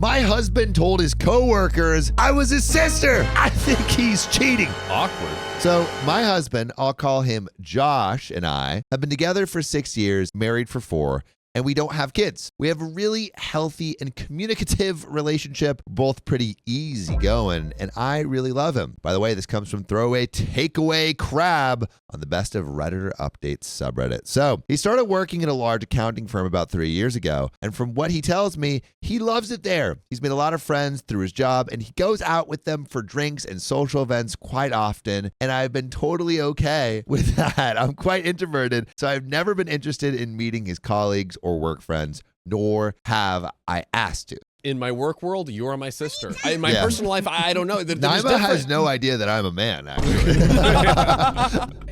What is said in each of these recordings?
My husband told his coworkers I was his sister. I think he's cheating. Awkward. So my husband, I'll call him Josh, and I have been together for 6 years, married for 4, and we don't have kids. We have a really healthy and communicative relationship, both pretty easygoing, and I really love him. By the way, this comes from Throwaway Takeaway Crab on the Best of Redditor Updates subreddit. So he started working at a large accounting firm about 3 years ago, and from what he tells me, he loves it there. He's made a lot of friends through his job, and he goes out with them for drinks and social events quite often, and I've been totally okay with that. I'm quite introverted, so I've never been interested in meeting his colleagues or work friends, nor have I asked to. In my work world, you're my sister. In my personal life, I don't know. Naima has no idea that I'm a man, actually.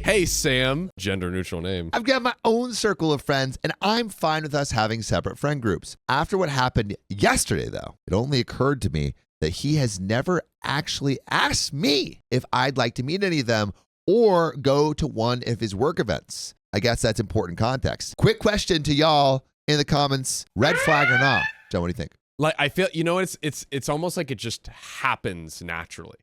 Hey, Sam. Gender neutral name. I've got my own circle of friends, and I'm fine with us having separate friend groups. After what happened yesterday, though, it only occurred to me that he has never actually asked me if I'd like to meet any of them or go to one of his work events. I guess that's important context. Quick question to y'all in the comments, red flag or not? John, what do you think? Like, I feel, you know, it's almost like it just happens naturally.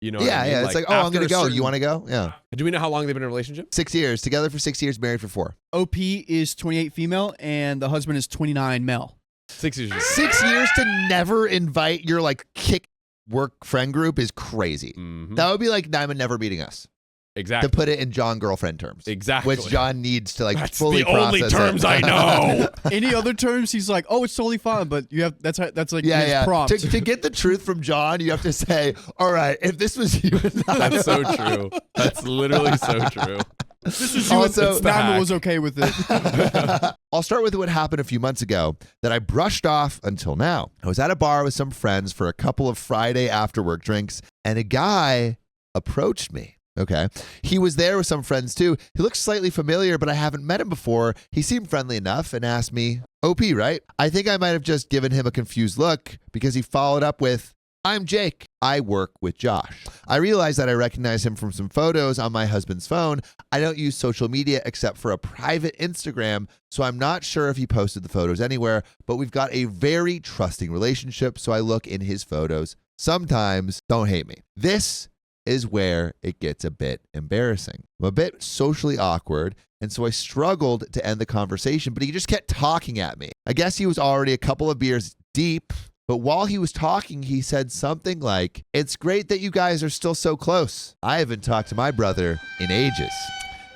You know what Yeah, I mean? yeah. It's like, oh, I'm going to go. You want to go? Yeah. Do we know how long they've been in a relationship? 6 years. Together for 6 years, married for 4. OP is 28 female, and the husband is 29 male. 6 years. 6 years to never invite your, like, kick work friend group is crazy. Mm-hmm. That would be like Naima never beating us. Exactly. To put it in John girlfriend terms. Exactly. Which John needs to, like, That's fully the only process terms it. I know. Any other terms, he's like, oh, it's totally fine, but you have that's like Yeah, his yeah. prompt. To get the truth from John, you have to say, all right, if this was you and I. That's so true. That's literally so true. This was you Also, and Naima was okay with it. I'll start with what happened a few months ago that I brushed off until now. I was at a bar with some friends for a couple of Friday after work drinks, and a guy approached me. Okay. He was there with some friends too. He looked slightly familiar, but I haven't met him before. He seemed friendly enough and asked me, OP, right? I think I might have just given him a confused look because he followed up with, I'm Jake. I work with Josh. I realized that I recognize him from some photos on my husband's phone. I don't use social media except for a private Instagram, so I'm not sure if he posted the photos anywhere, but we've got a very trusting relationship, so I look in his photos. Sometimes, don't hate me. This is where it gets a bit embarrassing. I'm a bit socially awkward, and so I struggled to end the conversation, but he just kept talking at me. I guess he was already a couple of beers deep, but while he was talking, he said something like, it's great that you guys are still so close. I haven't talked to my brother in ages.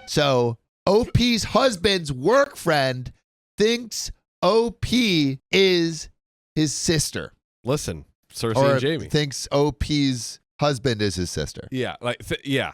So OP's husband's work friend thinks OP is his sister. Listen, Cersei Or and Jamie. thinks OP's husband is his sister. Yeah, like yeah.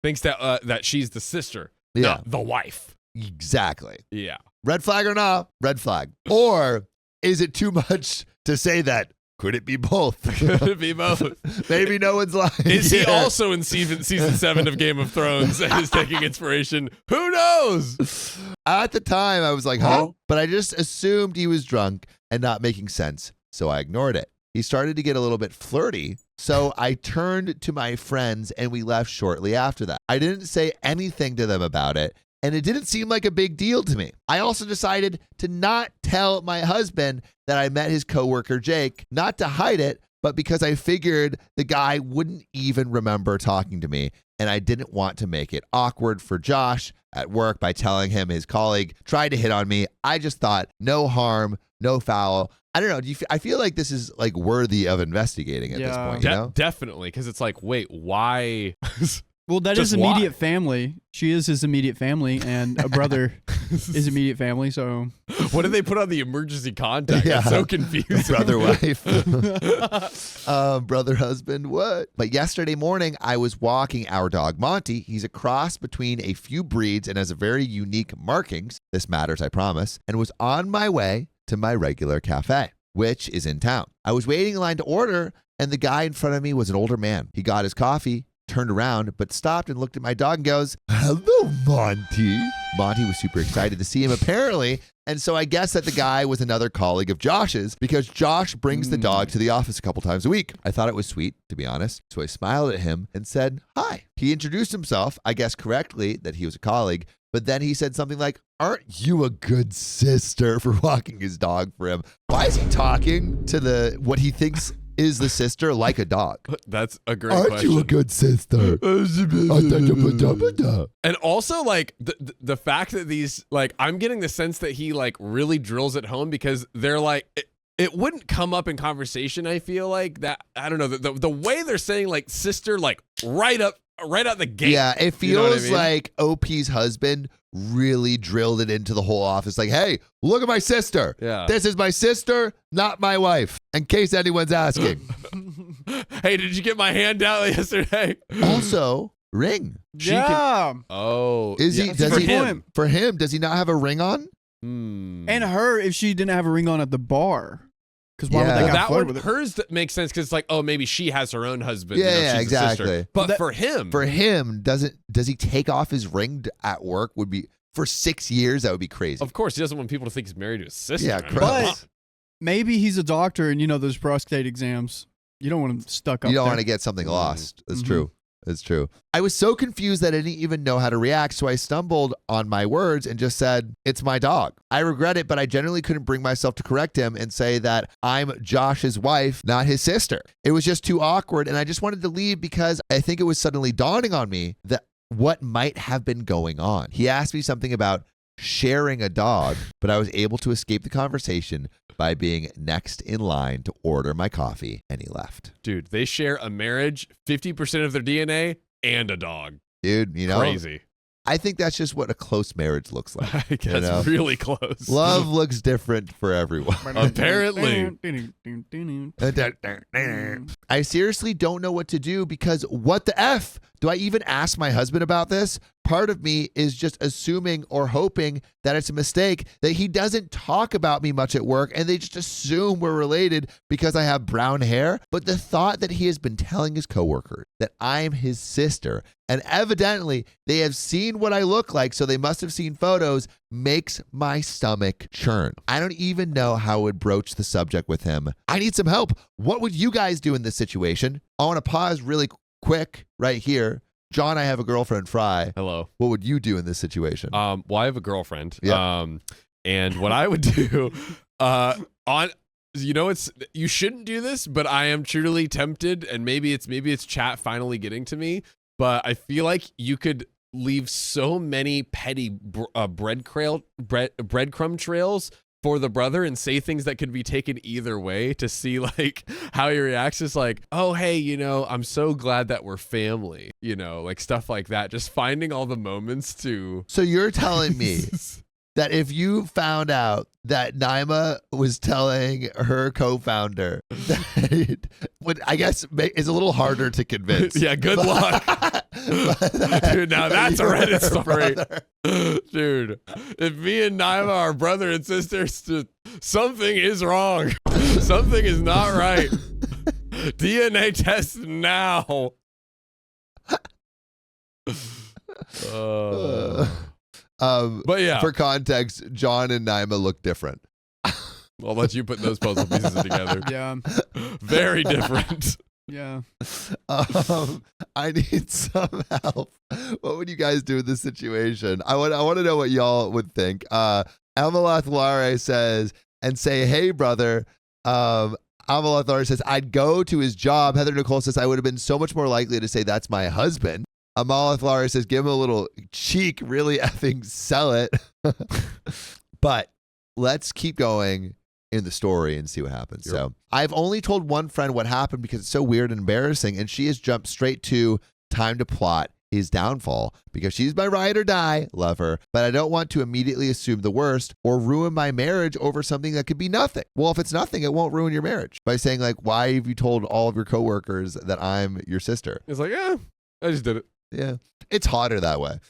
Thinks that that she's the sister, not the wife. Exactly. Yeah. Red flag or not? Red flag. Or is it too much to say that? Could it be both? Could it be both? Maybe no one's lying. Is he also in season 7 of Game of Thrones and is taking inspiration? Who knows? At the time, I was like, huh? But I just assumed he was drunk and not making sense, so I ignored it. He started to get a little bit flirty, so I turned to my friends and we left shortly after that. I didn't say anything to them about it, and it didn't seem like a big deal to me. I also decided to not tell my husband that I met his coworker, Jake, not to hide it, but because I figured the guy wouldn't even remember talking to me, and I didn't want to make it awkward for Josh at work by telling him his colleague tried to hit on me. I just thought, no harm, no foul. I don't know. I feel like this is like worthy of investigating at this point, you know? Definitely, because it's like, wait, why? Well, that is immediate family. She is his immediate family, and a brother is immediate family, so. What did they put on the emergency contact? Yeah. It's so confusing. Brother, wife. Brother, husband, what? But yesterday morning, I was walking our dog, Monty. He's a cross between a few breeds and has a very unique markings. This matters, I promise. And was on my way to my regular cafe, which is in town. I was waiting in line to order, and the guy in front of me was an older man. He got his coffee, turned around, but stopped and looked at my dog and goes, hello, Monty. Monty was super excited to see him, apparently. And so I guess that the guy was another colleague of Josh's because Josh brings the dog to the office a couple times a week. I thought it was sweet, to be honest. So I smiled at him and said, hi. He introduced himself, I guess correctly, that he was a colleague, But then he said something like, aren't you a good sister for walking his dog for him? Why is he talking to what he thinks is the sister like a dog? That's a great Aren't question. you a good sister? And also, like, the fact that these, like, I'm getting the sense that he, like, really drills it home because they're like, it wouldn't come up in conversation, I feel like. That, I don't know, the way they're saying, like, sister, like, right out the gate. Yeah, it feels You know what I mean? like OP's husband really drilled it into the whole office. Like, hey, look at my sister. Yeah. This is my sister, not my wife, in case anyone's asking. Hey, did you get my handout yesterday? Also, ring. Oh. Is yeah, he? Does for he? him? For him, does he not have a ring on? And her, if she didn't have a ring on at the bar. Because why would Yeah. they Well, got that flirted one, with it? hers that makes sense because it's like, oh, maybe she has her own husband. Yeah, you know, yeah, she's a exactly. sister. But for him, does he take off his ring at work? Would be for 6 years. That would be crazy. of course, he doesn't want people to think he's married to his sister. Yeah, I mean, gross. come on. But maybe he's a doctor and those prostate exams. You don't want him stuck up You don't there. want to get something lost. That's Mhm. true. It's true. I was so confused that I didn't even know how to react, so I stumbled on my words and just said, it's my dog. I regret it, but I genuinely couldn't bring myself to correct him and say that I'm Josh's wife, not his sister. It was just too awkward, and I just wanted to leave because I think it was suddenly dawning on me that what might have been going on. He asked me something about sharing a dog, but I was able to escape the conversation by being next in line to order my coffee, and he left. Dude, they share a marriage, 50% of their DNA, and a dog. Dude, Crazy. I think that's just what a close marriage looks like. I guess really close. Love looks different for everyone. Apparently. I seriously don't know what to do because what the F? Do I even ask my husband about this? Part of me is just assuming or hoping that it's a mistake, that he doesn't talk about me much at work and they just assume we're related because I have brown hair. But the thought that he has been telling his coworkers that I'm his sister, and evidently they have seen what I look like, so they must have seen photos, makes my stomach churn. I don't even know how I would broach the subject with him. I need some help. What would you guys do in this situation? I want to pause really quick right here. John, I have a girlfriend, Fry. Hello. What would you do in this situation? Well, I have a girlfriend. Yeah. And what I would do, you shouldn't do this, but I am truly tempted, and maybe it's chat finally getting to me, but I feel like you could leave so many petty breadcrumb trails for the brother and say things that could be taken either way to see like how he reacts. Is like, oh, hey, I'm so glad that we're family, like stuff like that. Just finding all the moments to. So you're telling me that if you found out that Naima was telling her co-founder that would, I guess, is a little harder to convince. Yeah, good luck. Dude, now that's a Reddit story. Dude, if me and Naima are brother and sisters, something is wrong. Something is not right. DNA test now. But yeah, for context, John and Naima look different. I'll let you put those puzzle pieces together. Yeah. Very different. Yeah. I need some help. What would you guys do in this situation? I want to know what y'all would think. Amalath Lare says, and say, hey, brother. Amalath Lare says, I'd go to his job. Heather Nicole says, I would have been so much more likely to say that's my husband. Amalath Lare says, give him a little cheek, really effing sell it. But let's keep going in the story and see what happens. Sure. So I've only told one friend what happened because it's so weird and embarrassing, and she has jumped straight to time to plot his downfall because she's my ride or die, love her, but I don't want to immediately assume the worst or ruin my marriage over something that could be nothing. Well, if it's nothing, it won't ruin your marriage by saying like, why have you told all of your coworkers that I'm your sister? It's like, yeah, I just did it. Yeah, it's hotter that way.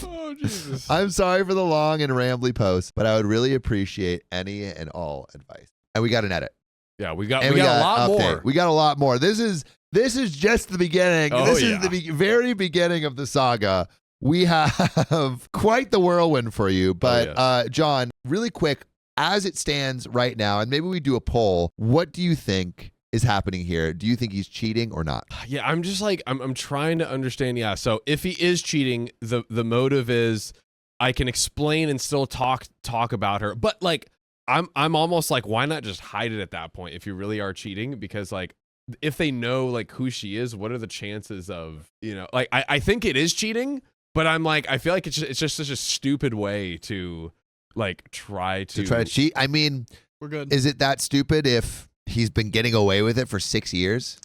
Oh, Jesus. I'm sorry for the long and rambly post, but I would really appreciate any and all advice. And we got an edit. Yeah, we got And a lot update. more. We got a lot more. This is just the beginning. Oh, this yeah. is the very beginning of the saga. We have quite the whirlwind for you. But yes. John, really quick, as it stands right now, and maybe we do a poll, what do you think is happening here? Do you think he's cheating or not? Yeah, I'm just like I'm trying to understand. Yeah, so if he is cheating, the motive is I can explain and still talk about her, but like I'm almost like, why not just hide it at that point if you really are cheating? Because like if they know like who she is, what are the chances of, like I think it is cheating, but I'm like, I feel like it's just such a stupid way to like try to cheat. I mean, We're good. is it that stupid if he's been getting away with it for 6 years?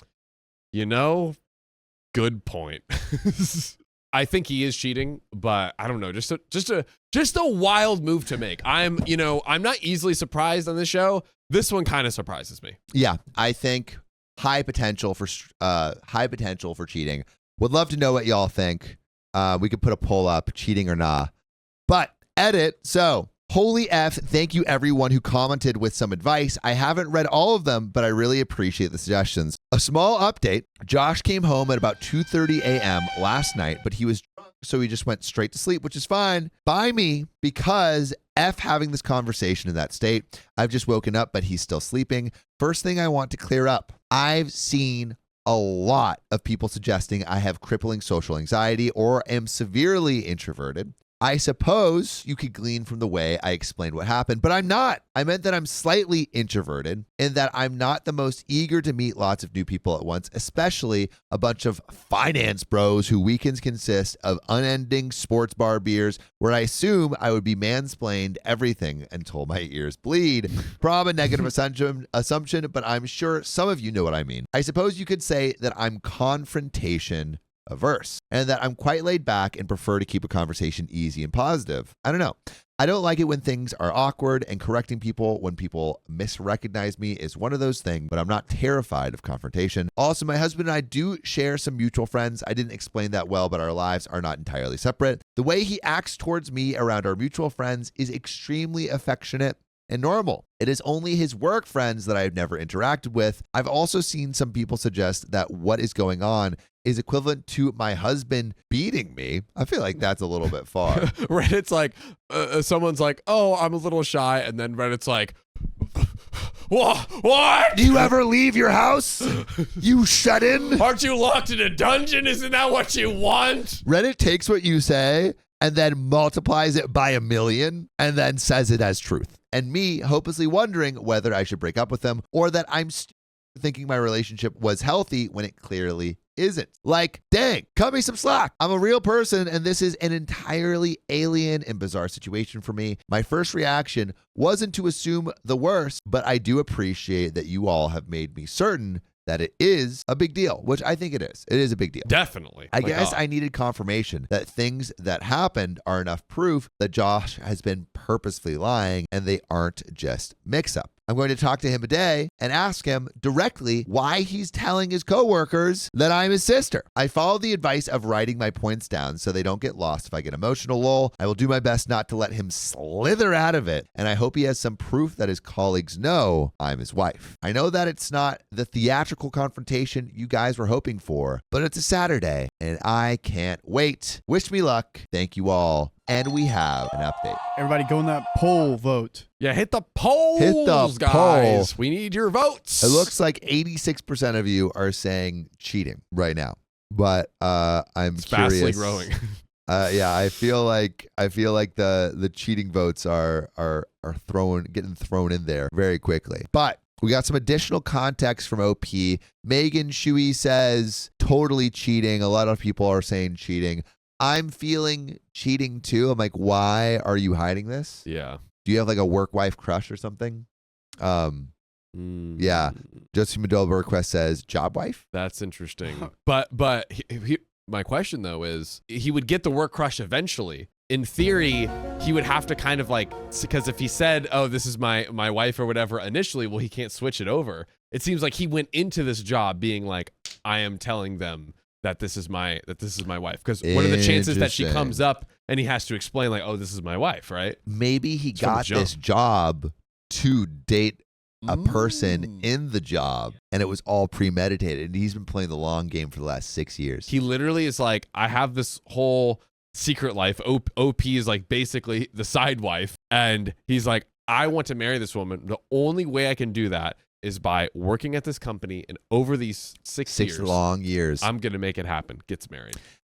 Good point. I think he is cheating, but I don't know. Just a wild move to make. I'm not easily surprised on this show. This one kind of surprises me. Yeah, I think high potential for cheating. Would love to know what y'all think. We could put a poll up, cheating or not. But edit. So, holy F, thank you everyone who commented with some advice. I haven't read all of them, but I really appreciate the suggestions. A small update. Josh came home at about 2:30 a.m. last night, but he was drunk, so he just went straight to sleep, which is fine by me because F having this conversation in that state. I've just woken up, but he's still sleeping. First thing I want to clear up. I've seen a lot of people suggesting I have crippling social anxiety or am severely introverted. I suppose you could glean from the way I explained what happened, but I'm not. I meant that I'm slightly introverted and that I'm not the most eager to meet lots of new people at once, especially a bunch of finance bros who weekends consist of unending sports bar beers where I assume I would be mansplained everything until my ears bleed. Probably a negative assumption, but I'm sure some of you know what I mean. I suppose you could say that I'm confrontation averse and that I'm quite laid back and prefer to keep a conversation easy and positive. I don't know. I don't like it when things are awkward, and correcting people when people misrecognize me is one of those things, but I'm not terrified of confrontation. Also, my husband and I do share some mutual friends. I didn't explain that well, but our lives are not entirely separate. The way he acts towards me around our mutual friends is extremely affectionate and normal. It is only his work friends that I've never interacted with. I've also seen some people suggest that what is going on is equivalent to my husband beating me. I feel like that's a little bit far. Reddit's like, someone's like, oh, I'm a little shy. And then Reddit's like, what? Do you ever leave your house? You shut in? Aren't you locked in a dungeon? Isn't that what you want? Reddit takes what you say and then multiplies it by 1,000,000 and then says it as truth. And me hopelessly wondering whether I should break up with them or that I'm thinking my relationship was healthy when it clearly isn't. Like, dang, cut me some slack. I'm a real person and this is an entirely alien and bizarre situation for me. My first reaction wasn't to assume the worst, but I do appreciate that you all have made me certain that it is a big deal, which I think it is. It is a big deal. Definitely. I guess I needed confirmation that things that happened are enough proof that Josh has been purposefully lying and they aren't just mix-up. I'm going to talk to him today and ask him directly why he's telling his coworkers that I'm his sister. I follow the advice of writing my points down so they don't get lost if I get emotional. Lol. I will do my best not to let him slither out of it, and I hope he has some proof that his colleagues know I'm his wife. I know that it's not the theatrical confrontation you guys were hoping for, but it's a Saturday, and I can't wait. Wish me luck. Thank you all. And we have an update. Everybody go in that poll vote. Yeah, hit the polls, Hit the guys. poll. We need your votes. It looks like 86% of you are saying cheating right now, but I'm it's curious. fastly growing. Yeah, I feel like the cheating votes are getting thrown in there very quickly. But we got some additional context from OP. Megan Shui says totally cheating. A lot of people are saying cheating. I'm feeling cheating too. I'm like, why are you hiding this? Yeah. Do you have like a work-wife crush or something? Yeah. Josie Madola Burquest says job wife. That's interesting. But my question though is, he would get the work crush eventually. In theory, he would have to kind of like, because if he said, oh, this is my wife or whatever initially, well, he can't switch it over. It seems like he went into this job being like, I am telling them that this is my wife. Because what are the chances that she comes up and he has to explain like, oh, this is my wife, right? Maybe he got this job to date a person in the job and it was all premeditated. And he's been playing the long game for the last 6 years. He literally is like, I have this whole secret life. OP is like basically the side wife. And he's like, I want to marry this woman. The only way I can do that is by working at this company, and over these 6 years, long years, I'm going to make it happen. Gets married.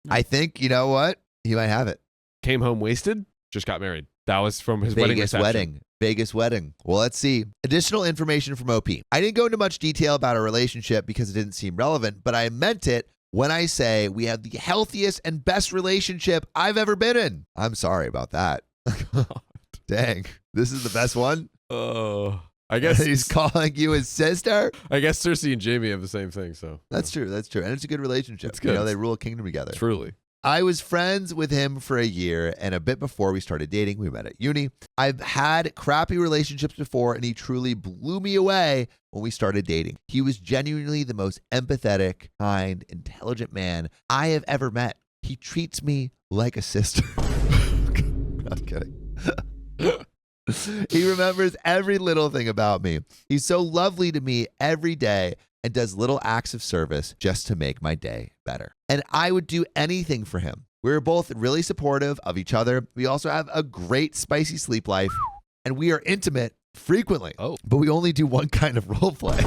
I think, you know what? He might have it. Came home wasted, just got married. That was from his wedding reception. Vegas wedding. Well, let's see. Additional information from OP. I didn't go into much detail about our relationship because it didn't seem relevant, but I meant it when I say we have the healthiest and best relationship I've ever been in. I'm sorry about that. Dang. This is the best one? Oh. I guess he's calling you his sister? I guess Cersei and Jamie have the same thing, so. That's true. That's true. And it's a good relationship. It's good. You know, they rule a kingdom together. Truly. I was friends with him for a year, and a bit before we started dating, we met at uni. I've had crappy relationships before, and he truly blew me away when we started dating. He was genuinely the most empathetic, kind, intelligent man I have ever met. He treats me like a sister. I'm kidding. He remembers every little thing about me. He's so lovely to me every day and does little acts of service just to make my day better. And I would do anything for him. We're both really supportive of each other. We also have a great spicy sleep life, and we are intimate frequently. Oh. But we only do one kind of role play.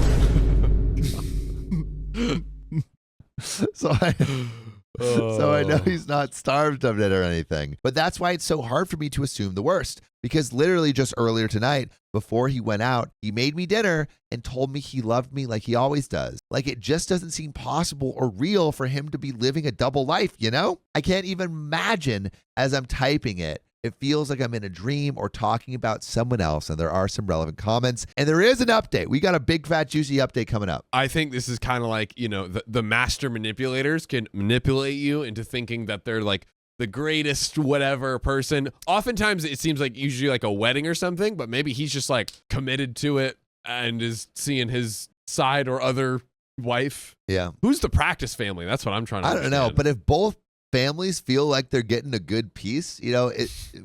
So I know he's not starved of it or anything. But that's why it's so hard for me to assume the worst. Because literally just earlier tonight, before he went out, he made me dinner and told me he loved me like he always does. Like it just doesn't seem possible or real for him to be living a double life, you know? I can't even imagine as I'm typing it. It feels like I'm in a dream or talking about someone else, and there are some relevant comments. And there is an update. We got a big, fat, juicy update coming up. I think this is kind of like, you know, the master manipulators can manipulate you into thinking that they're like the greatest whatever person. Oftentimes it seems like usually like a wedding or something, but maybe he's just like committed to it and is seeing his side or other wife. Yeah. Who's the practice family? That's what I'm trying to understand. I don't know, but if both families feel like they're getting a good piece, you know,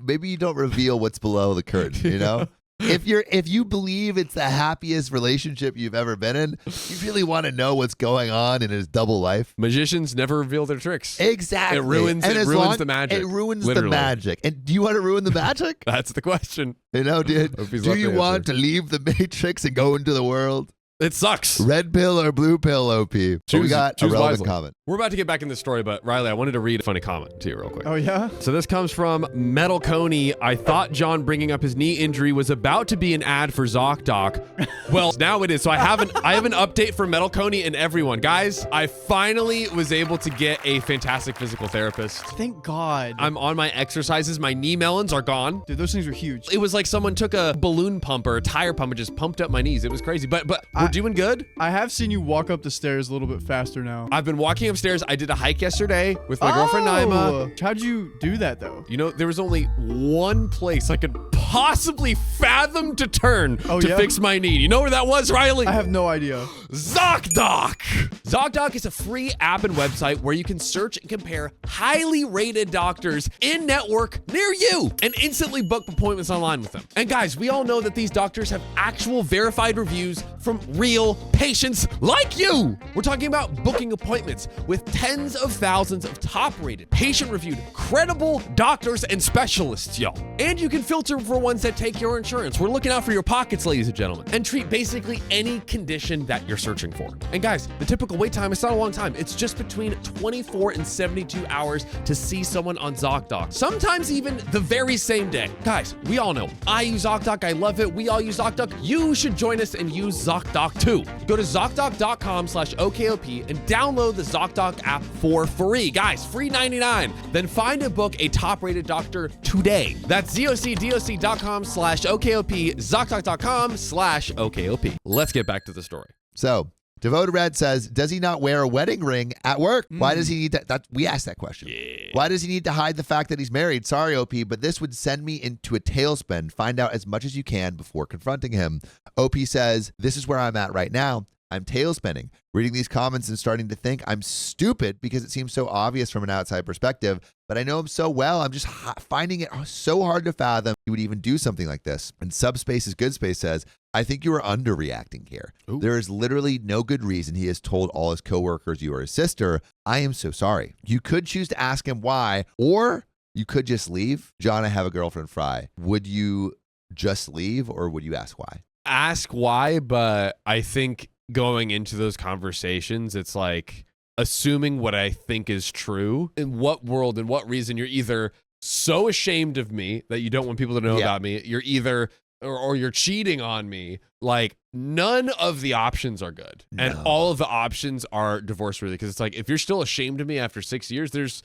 maybe you don't reveal what's below the curtain, you know? If you believe it's the happiest relationship you've ever been in, you really want to know what's going on in his double life. Magicians never reveal their tricks. Exactly. It ruins the magic. It ruins Literally. the magic. And do you want to ruin the magic? That's the question. You know, dude, do you want to leave the Matrix and go into the world? It sucks. Red pill or blue pill, OP? So we got a relevant comment. We're about to get back in the story, but Riley, I wanted to read a funny comment to you real quick. Oh, yeah? So this comes from Metal Coney. I thought John bringing up his knee injury was about to be an ad for ZocDoc. Well, now it is. So I have an update for Metal Coney and everyone. Guys, I finally was able to get a fantastic physical therapist. Thank God. I'm on my exercises. My knee melons are gone. Dude, those things are huge. It was like someone took a balloon pump or a tire pump and just pumped up my knees. It was crazy. But we're doing good. I have seen you walk up the stairs a little bit faster now. I've been walking upstairs. I did a hike yesterday with my girlfriend Naima. How'd you do that though? You know, there was only one place I could possibly fathom to turn to fix my knee. You know where that was, Riley? I have no idea. ZocDoc! ZocDoc is a free app and website where you can search and compare highly rated doctors in network near you and instantly book appointments online with them. And guys, we all know that these doctors have actual verified reviews from real patients like you. We're talking about booking appointments with tens of thousands of top-rated, patient-reviewed, credible doctors and specialists, y'all. And you can filter for ones that take your insurance. We're looking out for your pockets, ladies and gentlemen, and treat basically any condition that you're searching for. And guys, the typical wait time is not a long time. It's just between 24 and 72 hours to see someone on ZocDoc. Sometimes even the very same day. Guys, we all know. I use ZocDoc. I love it. We all use ZocDoc. You should join us and use ZocDoc too. Go to ZocDoc.com/OKOP and download the ZocDoc app for free. Guys, free 99. Then find and book a top-rated doctor today. That's ZocDoc.com/OKOP, ZocDoc.com/OKOP. Let's get back to the story. So, Devoted Red says, does he not wear a wedding ring at work? Why does he need that? We asked that question. Yeah. Why does he need to hide the fact that he's married? Sorry, OP, but this would send me into a tailspin. Find out as much as you can before confronting him. OP says, this is where I'm at right now. I'm tailspinning, reading these comments and starting to think I'm stupid because it seems so obvious from an outside perspective, but I know him so well. I'm just finding it so hard to fathom he would even do something like this. And Subspace is Good Space says, I think you are underreacting here. Ooh. There is literally no good reason he has told all his coworkers you are his sister. I am so sorry. You could choose to ask him why, or you could just leave. John, I have a girlfriend, Fry. Would you just leave or would you ask why? ask why, but I think going into those conversations, it's like assuming what I think is true. In what world and what reason you're either so ashamed of me that you don't want people to know about me, you're either or you're cheating on me. Like, none of the options are good. No. And all of the options are divorce worthy, because it's like, if you're still ashamed of me after 6 years, there's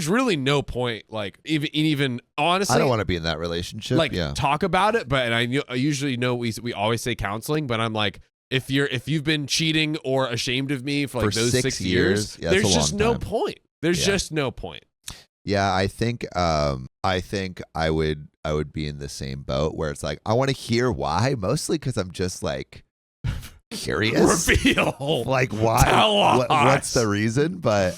really no point. Like, even honestly, I don't want to be in that relationship. Like, talk about it. But I usually know we always say counseling, but I'm like, if you've been cheating or ashamed of me for like those 6 years, there's just no point. There's just no point. Yeah, I think I would be in the same boat where it's like, I want to hear why, mostly because I'm just like curious. Reveal. Like, why? Tell us. What's the reason? But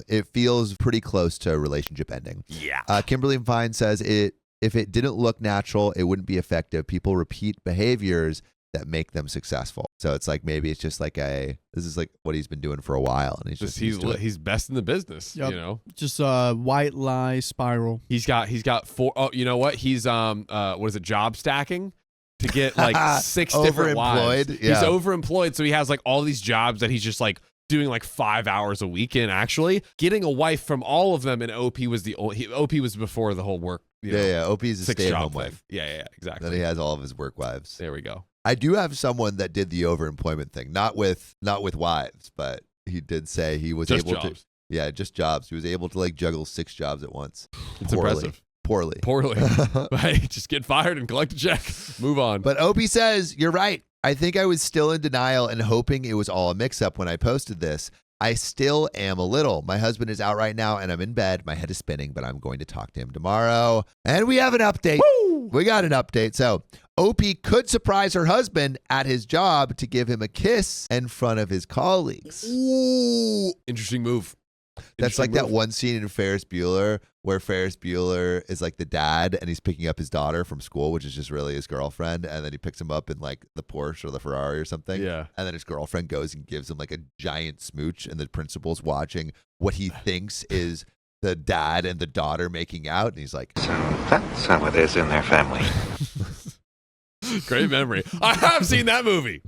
it feels pretty close to a relationship ending. Yeah. Kimberly Fine says if it didn't look natural, it wouldn't be effective. People repeat behaviors that make them successful. So it's like, maybe it's just like this is like what he's been doing for a while, and he's best in the business. Yep. You know, just a white lie spiral. He's got 4. Oh, you know what? He's what is it? Job stacking to get like 6 different wives. Yeah. He's overemployed, so he has like all these jobs that he's just like doing like 5 hours a week in. Actually, getting a wife from all of them, and OP was OP was before the whole work. OP is a stay-at-home wife. Yeah, exactly. Then he has all of his work wives. There we go. I do have someone that did the overemployment thing, not with wives, but he did say he was just able jobs. to. Yeah, just jobs. He was able to like juggle 6 jobs at once. It's impressive. Poorly. Right, just get fired and collect a check. Move on. But Opie says, you're right. I think I was still in denial and hoping it was all a mix-up when I posted this. I still am a little. My husband is out right now and I'm in bed. My head is spinning, but I'm going to talk to him tomorrow. And we have an update. Woo! We got an update. So Opie could surprise her husband at his job to give him a kiss in front of his colleagues. Ooh, interesting move. That's like that one scene in Ferris Bueller where Ferris Bueller is like the dad and he's picking up his daughter from school, which is just really his girlfriend. And then he picks him up in like the Porsche or the Ferrari or something. Yeah. And then his girlfriend goes and gives him like a giant smooch. And the principal's watching what he thinks is the dad and the daughter making out. And he's like, so that's how it is in their family. Great memory. I have seen that movie.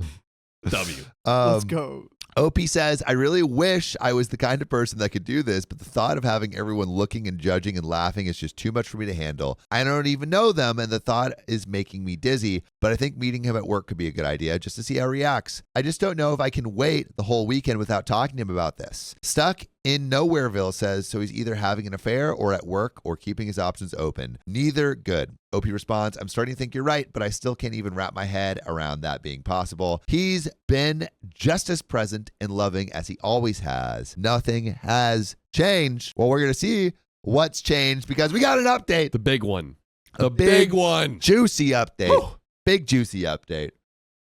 Let's go. Opie says, I really wish I was the kind of person that could do this, but the thought of having everyone looking and judging and laughing is just too much for me to handle. I don't even know them, and the thought is making me dizzy, but I think meeting him at work could be a good idea just to see how he reacts. I just don't know if I can wait the whole weekend without talking to him about this. Stuck in Nowhereville says, so he's either having an affair or at work or keeping his options open. Neither good. Opie responds, I'm starting to think you're right, but I still can't even wrap my head around that being possible. He's been just as present and loving as he always has. Nothing has changed. Well, we're going to see what's changed because we got an update. The big one. The big one. Juicy update. Woo! Big juicy update.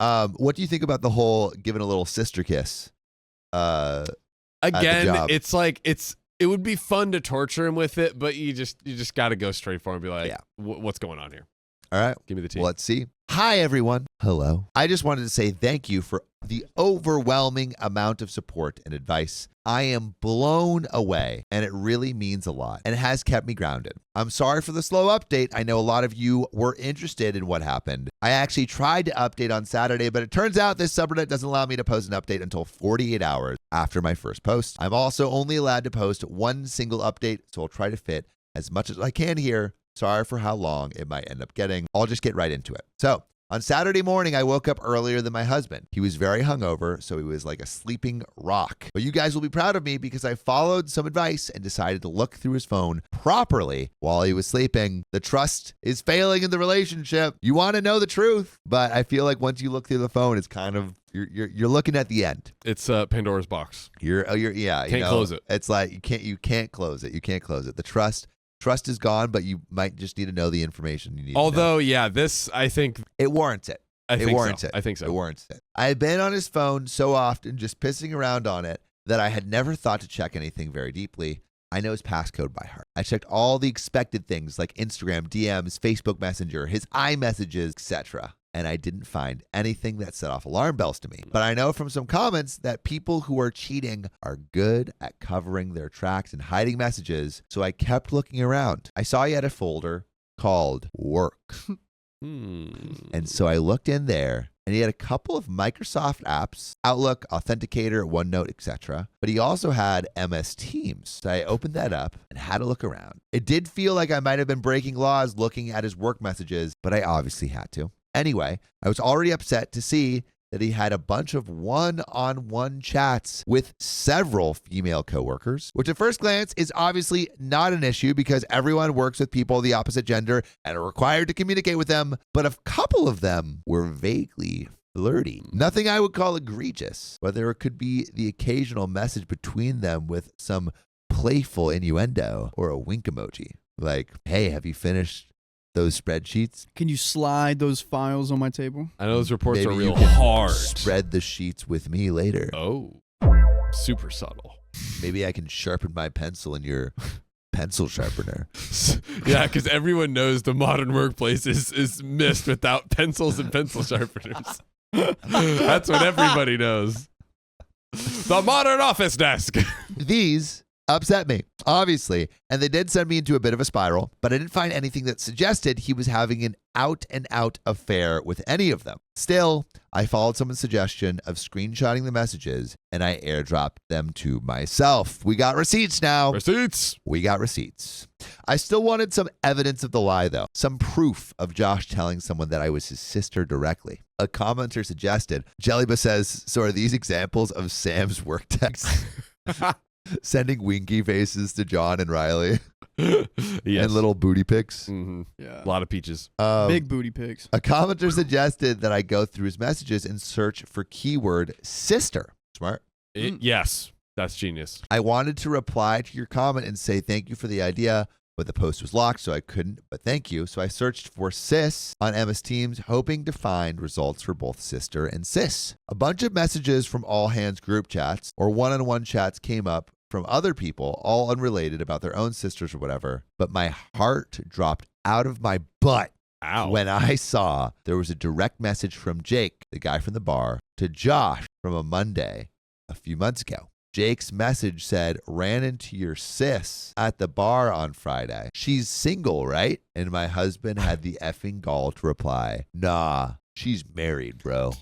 What do you think about the whole giving a little sister kiss? Again, it's like it would be fun to torture him with it, but you just got to go straight for him and be like, what's going on here? All right. Give me the tea. Well, let's see. Hi, everyone. Hello. I just wanted to say thank you for the overwhelming amount of support and advice. I am blown away, and it really means a lot and has kept me grounded. I'm sorry for the slow update. I know a lot of you were interested in what happened. I actually tried to update on Saturday, but it turns out this subreddit doesn't allow me to post an update until 48 hours after my first post. I'm also only allowed to post one single update, so I'll try to fit as much as I can here. Sorry for how long it might end up getting. I'll just get right into it. So, on Saturday morning, I woke up earlier than my husband. He was very hungover, so he was like a sleeping rock. But you guys will be proud of me because I followed some advice and decided to look through his phone properly while he was sleeping. The trust is failing in the relationship. You want to know the truth, but I feel like once you look through the phone, it's kind of you're looking at the end. It's Pandora's box. You're can't close it. It's like you can't close it. You can't close it. The trust is gone, but you might just need to know the information you need. Although, yeah, this, I think it warrants it. I think warrants so. it. I think so. It warrants it. I've been on his phone so often, just pissing around on it, that I had never thought to check anything very deeply. I know his passcode by heart. I checked all the expected things like Instagram, DMs, Facebook Messenger, his iMessages, etc. And I didn't find anything that set off alarm bells to me. But I know from some comments that people who are cheating are good at covering their tracks and hiding messages, so I kept looking around. I saw he had a folder called Work. And so I looked in there, and he had a couple of Microsoft apps, Outlook, Authenticator, OneNote, etc. But he also had MS Teams. So I opened that up and had a look around. It did feel like I might have been breaking laws looking at his work messages, but I obviously had to. Anyway, I was already upset to see that he had a bunch of one-on-one chats with several female coworkers, which at first glance is obviously not an issue because everyone works with people of the opposite gender and are required to communicate with them. But a couple of them were vaguely flirty. Nothing I would call egregious, but there could be the occasional message between them with some playful innuendo or a wink emoji. Like, hey, have you finished those spreadsheets? Can you slide those files on my table? I know those reports Maybe are you real can hard. Spread the sheets with me later. Oh, super subtle. Maybe I can sharpen my pencil in your pencil sharpener. Yeah, because everyone knows the modern workplace is missed without pencils and pencil sharpeners. That's what everybody knows. The modern office desk. These upset me, obviously, and they did send me into a bit of a spiral, but I didn't find anything that suggested he was having an out-and-out affair with any of them. Still, I followed someone's suggestion of screenshotting the messages, and I airdropped them to myself. We got receipts now. Receipts. We got receipts. I still wanted some evidence of the lie, though. Some proof of Josh telling someone that I was his sister directly. A commenter suggested, Jellyba says, so are these examples of Sam's work texts? Sending winky faces to John and Riley. Yes. And little booty pics. Mm-hmm. Yeah. A lot of peaches. Big booty pics. A commenter suggested that I go through his messages and search for keyword sister. Smart. Yes, that's genius. I wanted to reply to your comment and say thank you for the idea, but the post was locked, so I couldn't, but thank you. So I searched for sis on MS Teams, hoping to find results for both sister and sis. A bunch of messages from all hands group chats or one-on-one chats came up from other people, all unrelated, about their own sisters or whatever, but my heart dropped out of my butt. Ow. When I saw there was a direct message from Jake, the guy from the bar, to Josh from a Monday a few months ago. Jake's message said, ran into your sis at the bar on Friday. She's single, right? And my husband had the effing gall to reply, nah, she's married, bro.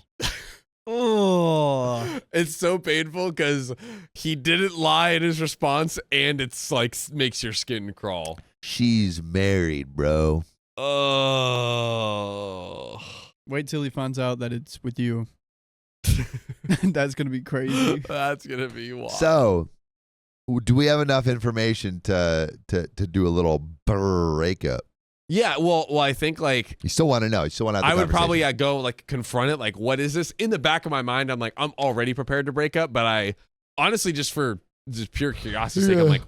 Oh, It's so painful because he didn't lie in his response, and it's like makes your skin crawl. She's married, bro. Oh. wait till he finds out that it's with you. That's gonna be crazy. That's gonna be wild. So, do we have enough information to do a little breakup? Yeah, well, I think like You still want to know. You still want to have the I would probably conversation. go like confront it. Like, what is this? In the back of my mind, I'm like, I'm already prepared to break up, but I honestly just for just pure curiosity's sake, I'm like,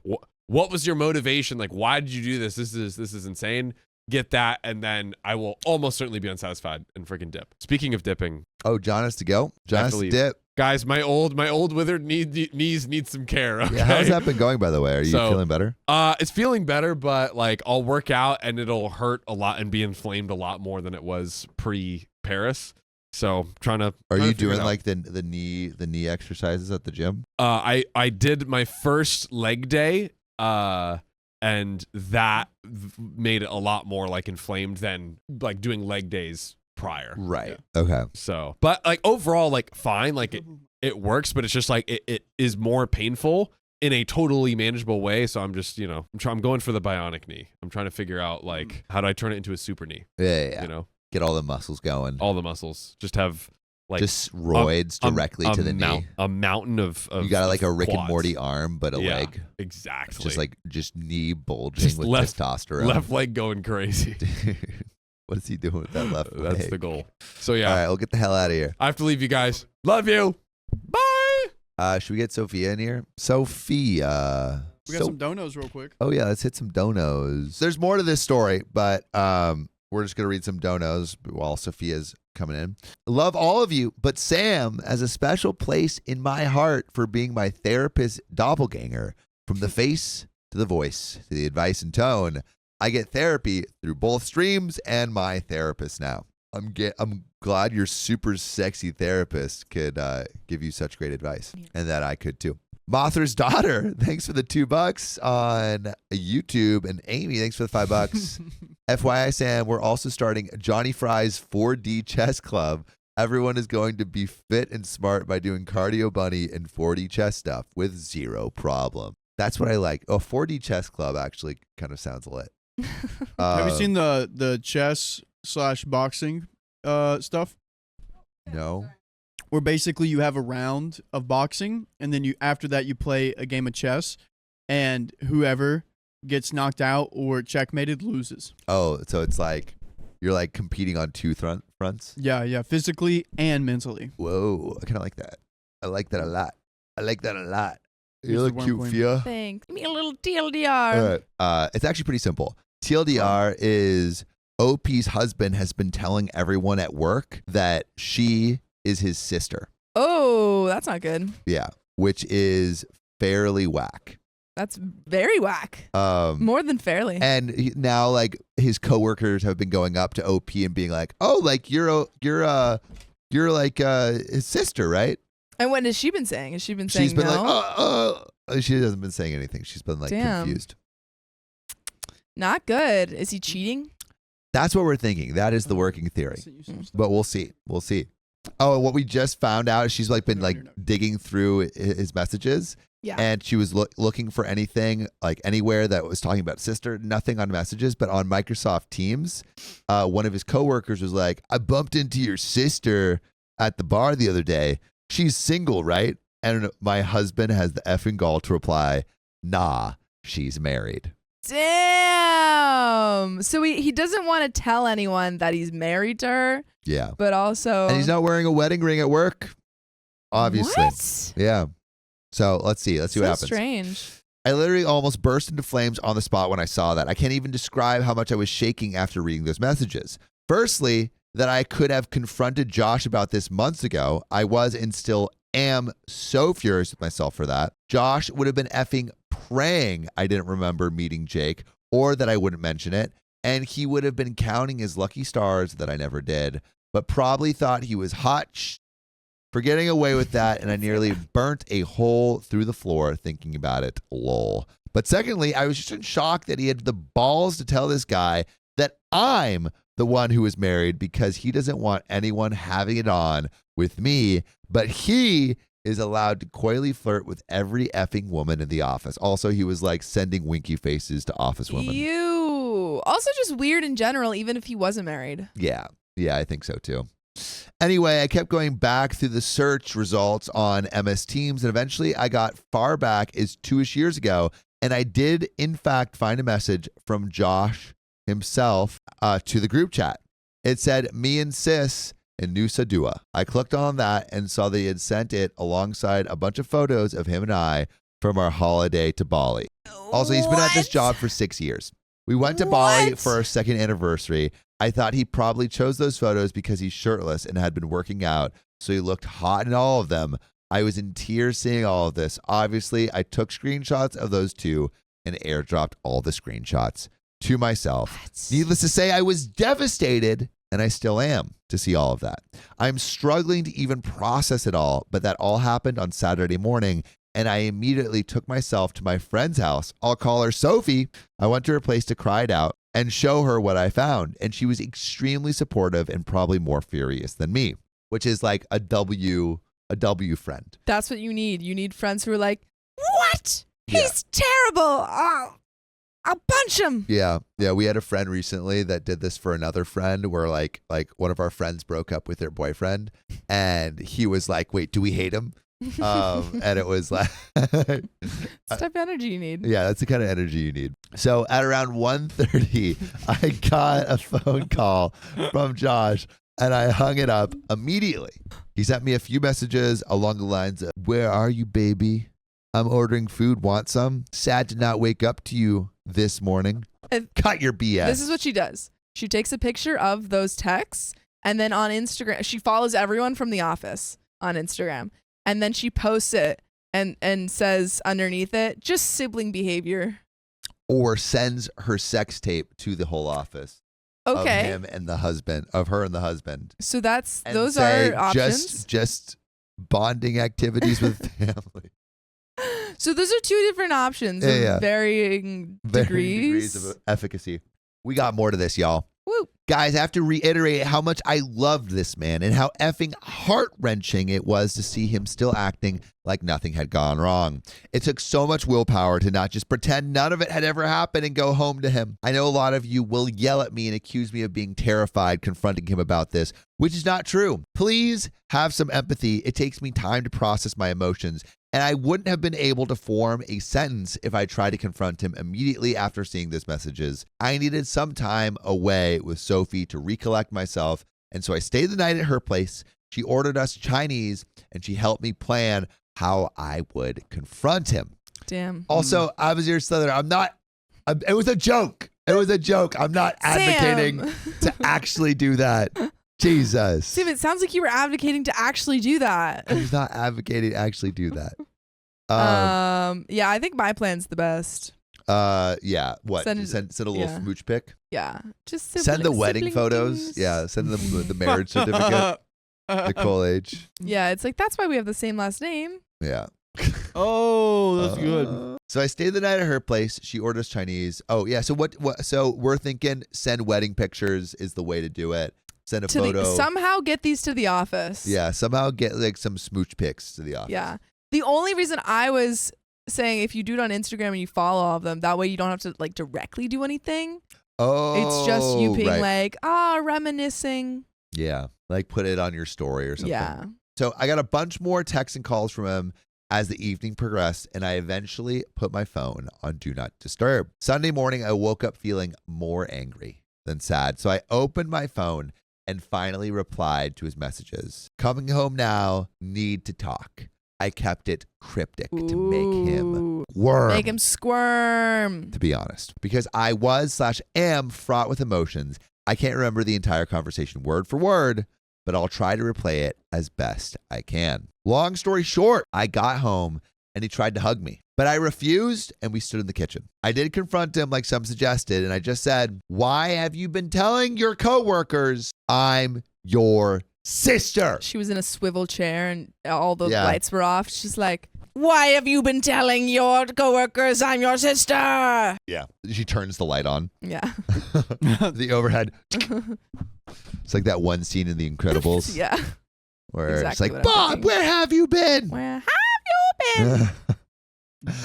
what was your motivation? Like, why did you do this? This is insane. Get that, and then I will almost certainly be unsatisfied and freaking dip. Speaking of dipping, Oh, John has to go. John has to leave. dip. guys, my old withered knees need some care. Okay? Yeah, how's that been going, by the way? Are you So, feeling better? It's feeling better, but like I'll work out and it'll hurt a lot and be inflamed a lot more than it was pre-Paris. So trying to. Are you figure it doing out. like the knee exercises at the gym? I did my first leg day, and that made it a lot more like inflamed than like doing leg days prior. Right. Okay. So, but like overall, like fine, like it works, but it's just like it is more painful in a totally manageable way. So I'm just, I'm going for the bionic knee. I'm trying to figure out like how do I turn it into a super knee? Yeah. Get all the muscles going. All the muscles. Just have like just roids directly to the knee. A mountain of you got like a Rick and quads. Morty arm, but a leg. Exactly. Just knee bulging Just with testosterone. Left leg going crazy. What is he doing with that left leg? That's the goal. So yeah. All right, we'll get the hell out of here. I have to leave you guys. Love you. Bye. Should we get Sophia in here? Sophia. We got some donos real quick. Oh yeah, let's hit some donos. There's more to this story, but we're just gonna read some donos while Sophia's coming in. Love all of you, but Sam has a special place in my heart for being my therapist doppelganger. From the face to the voice to the advice and tone, I get therapy through both streams and my therapist now. I'm glad your super sexy therapist could give you such great advice, and that I could too. Mother's daughter, thanks for the $2 on YouTube. And Amy, thanks for the $5. FYI, Sam, we're also starting Johnny Fry's 4D chess club. Everyone is going to be fit and smart by doing cardio bunny and 4D chess stuff with zero problem. That's what I like. Oh, 4D chess club actually kind of sounds lit. Have you seen the chess/boxing stuff? No. Where basically you have a round of boxing, and then after that you play a game of chess, and whoever gets knocked out or checkmated loses. Oh, so it's like you're like competing on two fronts? Yeah, physically and mentally. Whoa, I kind of like that. I like that a lot. You Here's look the cute, worm queen. Fia. Thanks. Give me a little TLDR. It's actually pretty simple. TLDR is OP's husband has been telling everyone at work that she is his sister. Oh, that's not good. Yeah, which is fairly whack. That's very whack. More than fairly. And now, like, his coworkers have been going up to OP and being like, "Oh, like you're like his sister, right?" And what has she been saying? Has she been saying She's been no? like, she hasn't been saying anything. She's been like Damn. confused. Not good. Is he cheating? That's what we're thinking. That is the working theory. But we'll see. We'll see. Oh, what we just found out is she's like been like digging through his messages. Yeah. And she was looking for anything, like anywhere that was talking about sister, nothing on messages, but on Microsoft Teams, one of his coworkers was like, "I bumped into your sister at the bar the other day. She's single, right?" And my husband has the effing gall to reply, "Nah, she's married." Damn. So he doesn't want to tell anyone that he's married to her. Yeah. But also. And he's not wearing a wedding ring at work, obviously. What? Yeah. So let's see. Let's see what happens. Strange. I literally almost burst into flames on the spot when I saw that. I can't even describe how much I was shaking after reading those messages. Firstly, that I could have confronted Josh about this months ago. I was and still am so furious with myself for that. Josh would have been effing praying I didn't remember meeting Jake or that I wouldn't mention it. And he would have been counting his lucky stars that I never did, but probably thought he was hot for getting away with that. And I nearly burnt a hole through the floor thinking about it. Lol. But secondly, I was just in shock that he had the balls to tell this guy that I'm the one who is married because he doesn't want anyone having it on with me, but he is allowed to coyly flirt with every effing woman in the office. Also, he was like sending winky faces to office women. Ew. Also just weird in general, even if he wasn't married. Yeah, I think so too. Anyway, I kept going back through the search results on MS Teams, and eventually I got far back as 2-ish years ago, and I did, in fact, find a message from Josh himself to the group chat. It said, "Me and sis in Nusa Dua." I clicked on that and saw they had sent it alongside a bunch of photos of him and I from our holiday to Bali. Also, he's been at this job for 6 years. We went to Bali for our second anniversary. I thought he probably chose those photos because he's shirtless and had been working out, so he looked hot in all of them. I was in tears seeing all of this. Obviously, I took screenshots of those two and airdropped all the screenshots to myself. Needless to say, I was devastated, and I still am, to see all of that. I'm struggling to even process it all, but that all happened on Saturday morning, and I immediately took myself to my friend's house. I'll call her Sophie. I went to her place to cry it out and show her what I found, and she was extremely supportive and probably more furious than me, which is like a W friend. That's what you need. You need friends who are like, "What? He's terrible. I'll punch him." Yeah. We had a friend recently that did this for another friend where like one of our friends broke up with their boyfriend and he was like, "Wait, do we hate him?" And it was like It's the type of energy you need. Yeah, that's the kind of energy you need. So at around 1:30, I got a phone call from Josh and I hung it up immediately. He sent me a few messages along the lines of, "Where are you, baby? I'm ordering food. Want some? Sad to not wake up to you this morning." Cut your BS. This is what she does. She takes a picture of those texts, and then on Instagram, she follows everyone from the office on Instagram, and then she posts it and says underneath it, "Just sibling behavior." Or sends her sex tape to the whole office. Okay. Of him and the husband, of her and the husband. So And those say, are options. Just bonding activities with family. So those are two different options of varying degrees of efficacy. We got more to this, y'all. Woo. Guys, I have to reiterate how much I loved this man and how effing heart-wrenching it was to see him still acting like nothing had gone wrong. It took so much willpower to not just pretend none of it had ever happened and go home to him. I know a lot of you will yell at me and accuse me of being terrified confronting him about this, which is not true. Please have some empathy. It takes me time to process my emotions, and I wouldn't have been able to form a sentence if I tried to confront him immediately after seeing these messages. I needed some time away with Sophie to recollect myself, and so I stayed the night at her place. She ordered us Chinese, and she helped me plan how I would confront him. Damn. Also, Avazir Slither, it was a joke. It was a joke. I'm not advocating to actually do that. Jesus. Sam, it sounds like you were advocating to actually do that. I was not advocating to actually do that. Yeah, I think my plan's the best. Yeah. What? Send a little smooch pic? Yeah. Just send the wedding photos. Things. Yeah. Send them the marriage certificate. Nicole H. Yeah, it's like, that's why we have the same last name. Yeah. Oh, that's good. So I stayed the night at her place. She orders Chinese. Oh, yeah. So so we're thinking send wedding pictures is the way to do it. Send a photo. Somehow get these to the office. Yeah, somehow get like some smooch pics to the office. Yeah. The only reason I was saying if you do it on Instagram and you follow all of them, that way you don't have to like directly do anything. Oh. It's just you being like, reminiscing. Yeah. Like put it on your story or something. Yeah. So I got a bunch more texts and calls from him as the evening progressed, and I eventually put my phone on Do Not Disturb. Sunday morning, I woke up feeling more angry than sad. So I opened my phone and finally replied to his messages. Coming home now, need to talk. I kept it cryptic to make him squirm. Make him squirm. To be honest, because I was/am fraught with emotions. I can't remember the entire conversation word for word, but I'll try to replay it as best I can. Long story short, I got home and he tried to hug me, but I refused and we stood in the kitchen. I did confront him like some suggested, and I just said, "Why have you been telling your coworkers I'm your sister?" She was in a swivel chair and all the lights were off. She's like, "Why have you been telling your coworkers I'm your sister?" Yeah. She turns the light on. Yeah. The overhead. It's like that one scene in The Incredibles. Yeah. Where exactly it's like, "Bob, where have you been? Where have you been?"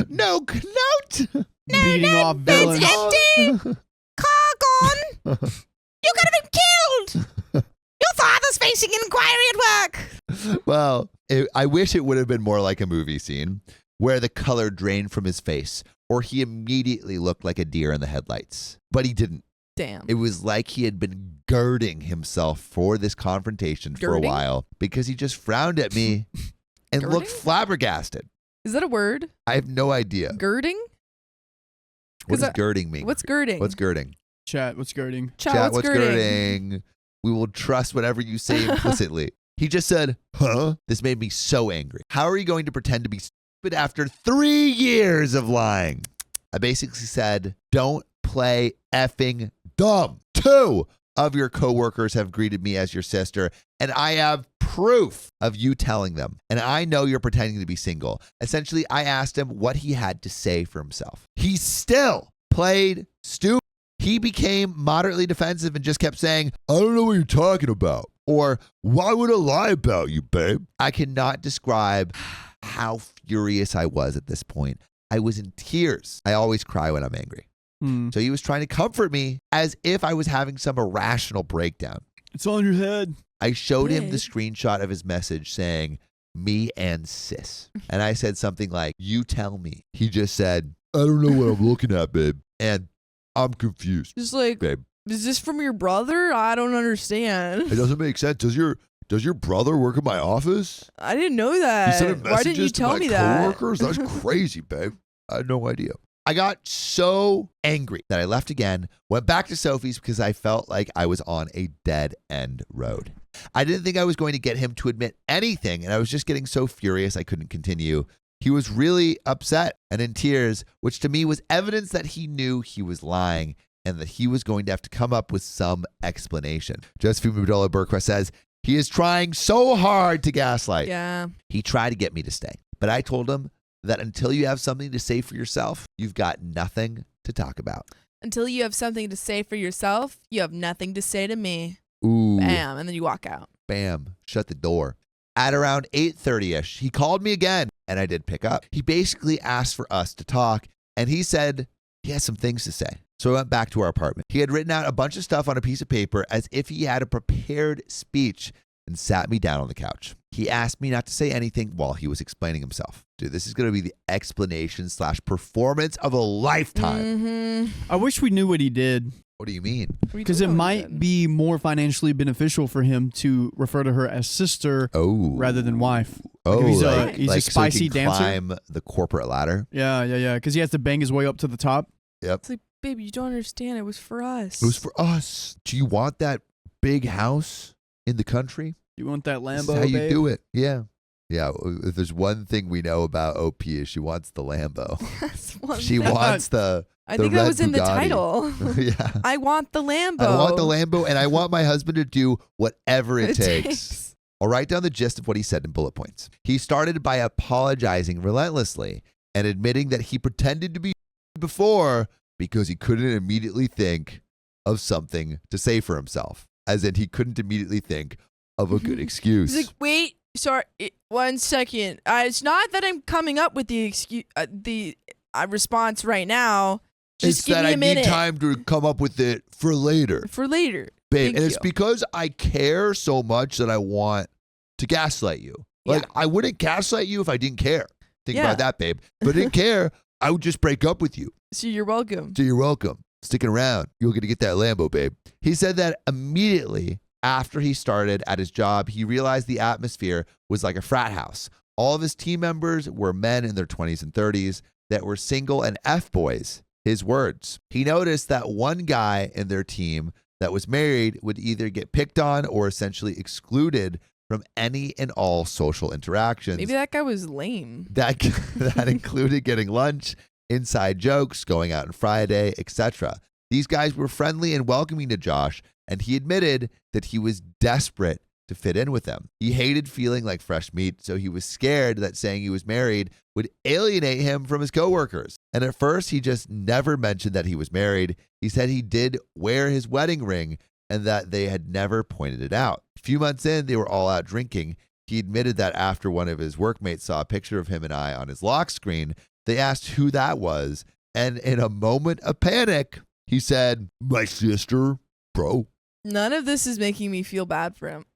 No note. Beating off villains. It's empty. Car gone. You could have been killed. Your father's facing an inquiry at work. Well, I wish it would have been more like a movie scene where the color drained from his face or he immediately looked like a deer in the headlights. But he didn't. Damn. It was like he had been girding himself for this confrontation for a while because he just frowned at me and looked flabbergasted. Is that a word? I have no idea. Girding? What does girding mean? What's girding? What's girding? Chat, what's girding? Chat, what's girding? We will trust whatever you say implicitly. He just said, "Huh?" This made me so angry. How are you going to pretend to be stupid after 3 years of lying? I basically said, "Don't play effing dumb. 2 of your coworkers have greeted me as your sister, and I have proof of you telling them. And I know you're pretending to be single." Essentially, I asked him what he had to say for himself. He still played stupid. He became moderately defensive and just kept saying, "I don't know what you're talking about." Or, "Why would I lie about you, babe?" I cannot describe how furious I was at this point. I was in tears. I always cry when I'm angry. So he was trying to comfort me as if I was having some irrational breakdown. It's on your head. I showed him the screenshot of his message saying, "Me and sis." And I said something like, "You tell me." He just said, "I don't know what I'm looking at, babe. And I'm confused." Just like, babe, is this from your brother? I don't understand. It doesn't make sense. Does your brother work in my office? I didn't know that. He sent Why didn't you tell me that? Coworkers? That's crazy, babe. I had no idea. I got so angry that I left again, went back to Sophie's because I felt like I was on a dead end road. I didn't think I was going to get him to admit anything, and I was just getting so furious I couldn't continue. He was really upset and in tears, which to me was evidence that he knew he was lying and that he was going to have to come up with some explanation. Josephine Mudola Burquest says, "He is trying so hard to gaslight." Yeah. He tried to get me to stay, but I told him that until you have something to say for yourself, you've got nothing to talk about. Until you have something to say for yourself, you have nothing to say to me. Ooh. Bam. And then you walk out. Bam. Shut the door. At around 8:30ish, he called me again, and I did pick up. He basically asked for us to talk, and he said he has some things to say. So I went back to our apartment. He had written out a bunch of stuff on a piece of paper as if he had a prepared speech and sat me down on the couch. He asked me not to say anything while he was explaining himself. Dude, this is going to be the explanation/performance of a lifetime. Mm-hmm. I wish we knew what he did, What do you mean? because it might be more financially beneficial for him to refer to her as sister rather than wife. Oh, if he's a- like, he's a like spicy so he can dancer? climb the corporate ladder. Yeah, because he has to bang his way up to the top. Yep. It's like, baby, you don't understand. It was for us. It was for us. Do you want that big house in the country? You want that Lambo, This is how you babe? do it. Yeah. Yeah. If there's one thing we know about OP is she wants the Lambo. That's one She thing. wants the I the think that red was in the Bugatti. title. Yeah. I want the Lambo. I want the Lambo, and I want my husband to do whatever it takes. I'll write down the gist of what he said in bullet points. He started by apologizing relentlessly and admitting that he pretended to be before because he couldn't immediately think of something to say for himself. As in, he couldn't immediately think of a good excuse. He's like, wait, sorry, 1 second. It's not that I'm coming up with the excuse, response right now. Just it's give that me a I minute. need time to come up with it for later. For later. Babe, Thank and it's you. because I care so much that I want to gaslight you. Like, Yeah. I wouldn't gaslight you if I didn't care. Think Yeah. about that, babe. If I didn't care, I would just break up with you. So you're welcome. So you're welcome. Sticking around. You're going to get that Lambo, babe. He said that immediately after he started at his job, he realized the atmosphere was like a frat house. All of his team members were men in their 20s and 30s that were single and F-boys. His words. He noticed that one guy in their team that was married would either get picked on or essentially excluded from any and all social interactions. Maybe that guy was lame. That included getting lunch, inside jokes, going out on Friday, etc. These guys were friendly and welcoming to Josh, and he admitted that he was desperate to fit in with them. He hated feeling like fresh meat, so he was scared that saying he was married would alienate him from his coworkers. And at first, he just never mentioned that he was married. He said he did wear his wedding ring and that they had never pointed it out. A few months in, they were all out drinking. He admitted that after one of his workmates saw a picture of him and I on his lock screen, they asked who that was. And in a moment of panic, he said, "My sister, bro." None of this is making me feel bad for him.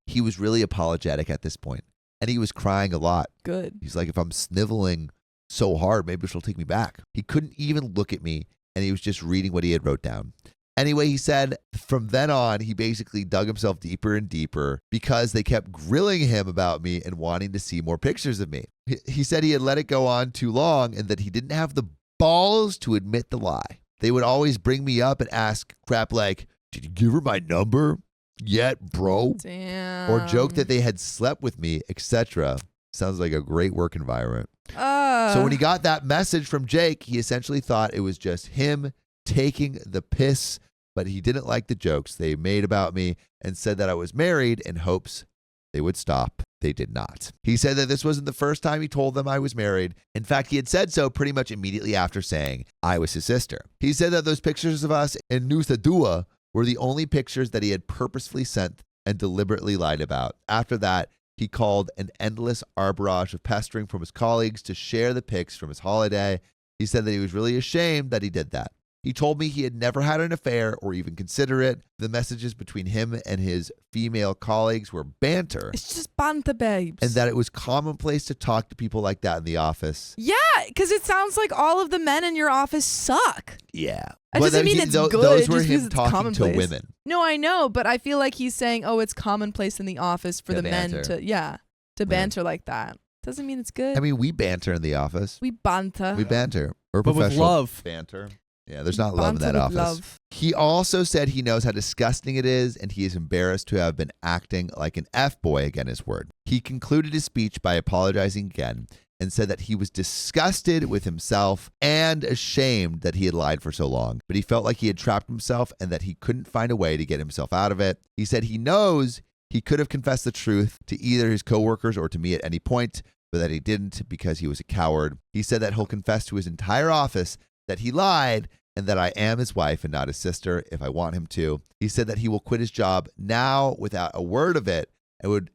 He was really apologetic at this point, and he was crying a lot. Good. He's like, if I'm sniveling so hard, maybe she'll take me back. He couldn't even look at me, and he was just reading what he had wrote down. Anyway, he said from then on, he basically dug himself deeper and deeper because they kept grilling him about me and wanting to see more pictures of me. He said he had let it go on too long and that he didn't have the balls to admit the lie. They would always bring me up and ask crap like, "Did you give her my number yet, bro?" Damn. Or joke that they had slept with me, etc. Sounds like a great work environment. So when he got that message from Jake, he essentially thought it was just him taking the piss, but he didn't like the jokes they made about me and said that I was married in hopes they would stop. They did not. He said that this wasn't the first time he told them I was married. In fact, he had said so pretty much immediately after saying I was his sister. He said that those pictures of us in Nusa Dua were the only pictures that he had purposefully sent and deliberately lied about. After that, he called an endless barrage of pestering from his colleagues to share the pics from his holiday. He said that he was really ashamed that he did that. He told me he had never had an affair or even consider it. The messages between him and his female colleagues were banter, It's just banter, babes. and that it was commonplace to talk to people like that in the office. Yeah, because it sounds like all of the men in your office suck. Yeah. That doesn't mean it's good. Those were just him because it's talking to commonplace. women. No, I know, but I feel like he's saying, "Oh, it's commonplace in the office for Yeah, the men banter. to banter like that." Doesn't mean it's good. I mean, we banter in the office. we banter. We banter. We're But with professional love. banter. Yeah, there's not love in Banter that with office. love. He also said he knows how disgusting it is, and he is embarrassed to have been acting like an F-boy, again his word. He concluded his speech by apologizing again and said that he was disgusted with himself and ashamed that he had lied for so long. But he felt like he had trapped himself and that he couldn't find a way to get himself out of it. He said he knows he could have confessed the truth to either his coworkers or to me at any point, but that he didn't because he was a coward. He said that he'll confess to his entire office that he lied and that I am his wife and not his sister if I want him to. He said that he will quit his job now without a word of it,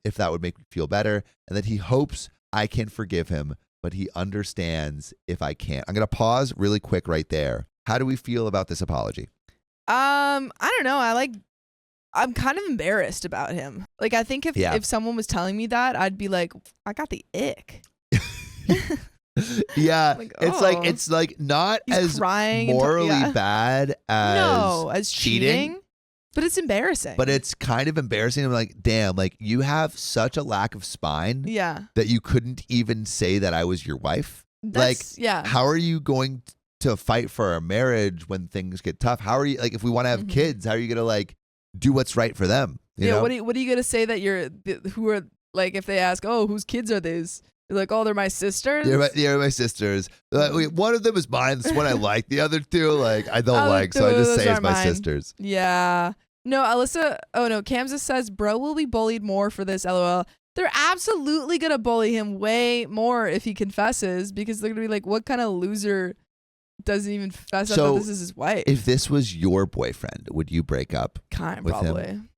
if that would make me feel better, and that he hopes I can forgive him, but he understands if I can't. I'm going to pause really quick right there. How do we feel about this apology? I don't know. I'm kind of embarrassed about him. Like, I think if someone was telling me that, I'd be like, I got the ick. Yeah, Like, it's like not He's as crying morally bad as cheating, but it's embarrassing. But it's kind of embarrassing. I'm like, damn, like you have such a lack of spine that you couldn't even say that I was your wife. How are you going to fight for our marriage when things get tough? How are you, like, if we want to have kids, how are you going to like do what's right for them? You know? What are you going to say that who are, like, if they ask, oh, whose kids are these? You're like, oh, they're my sisters? They're my sisters. One of them is mine. This one I like. The other two, like, I don't like. So I just say it's my sisters. Yeah. No, Alyssa. Oh, no. Kansas says, bro will be bullied more for this, LOL. They're absolutely going to bully him way more if he confesses, because they're going to be like, what kind of loser doesn't even fess up that this is his wife? If this was your boyfriend, would you break up with probably. him?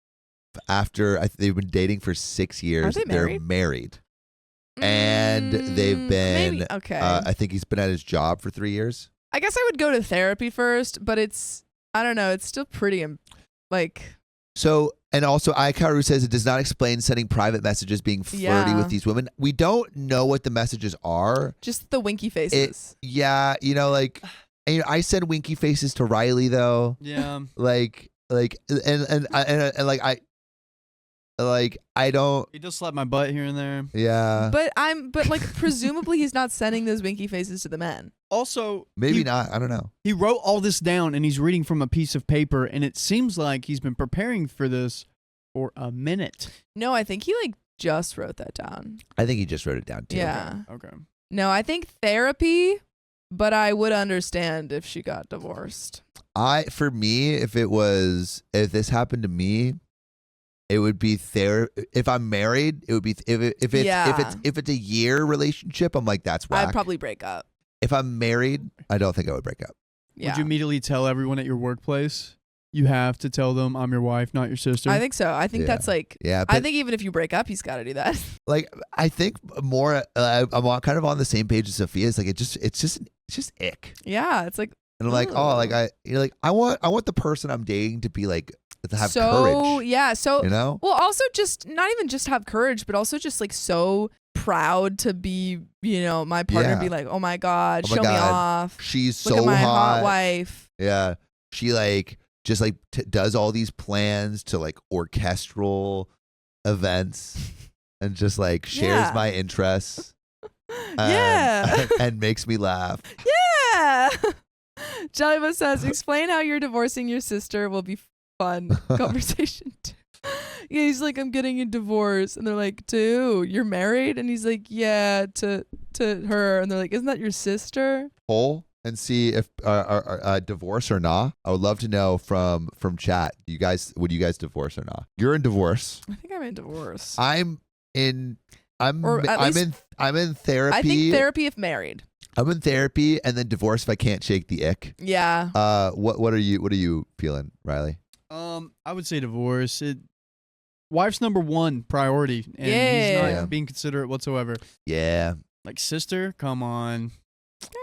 After they've been dating for 6 years. Are they married? They're married. And they've been, maybe, okay. I think he's been at his job for 3 years. I guess I would go to therapy first, but I don't know, it's still pretty, So, and also iCaru says it does not explain sending private messages, being flirty with these women. We don't know what the messages are. Just the winky faces. I send winky faces to Riley though. Yeah. I don't. He does slap my butt here and there. Yeah. But presumably he's not sending those winky faces to the men. Also, maybe not. I don't know. He wrote all this down and he's reading from a piece of paper, and it seems like he's been preparing for this for a minute. No, I think he just wrote that down. I think he just wrote it down too. Yeah. Okay. No, I think therapy, but I would understand if she got divorced. For me, if this happened to me, it would be if I'm married, it would be if it's a year relationship, I'm like, that's whack. I'd probably break up. If I'm married, I don't think I would break up. Yeah. Would you immediately tell everyone at your workplace? You have to tell them I'm your wife, not your sister. I think so. I think that's like. Yeah. I think even if you break up, he's got to do that. Like, I think more. I'm kind of on the same page as Sophia. It's like it's just ick. Yeah, it's like. And I'm like, oh, like I want the person I'm dating to be like, to have courage. Yeah. So, well, also just not even just have courage, but also just like so proud to be, my partner and be like, oh my God, show me off. She's Look so at my hot. hot wife. Yeah. She just does all these plans to orchestral events and just shares my interests. And makes me laugh. Yeah. Jellyba says, explain how you're divorcing your sister will be fun conversation too. Yeah, he's like, I'm getting a divorce. And they're like, to who? You're married? And he's like, yeah, to her. And they're like, isn't that your sister? Poll and see if divorce or not. I would love to know from chat. Would you guys divorce or not? You're in divorce. I think I'm in divorce. I'm in therapy. I think therapy if married. I'm in therapy and then divorce if I can't shake the ick. Yeah. What are you feeling, Riley? I would say divorce. Wife's number one priority, and he's not being considerate whatsoever. Yeah. Like, sister, come on.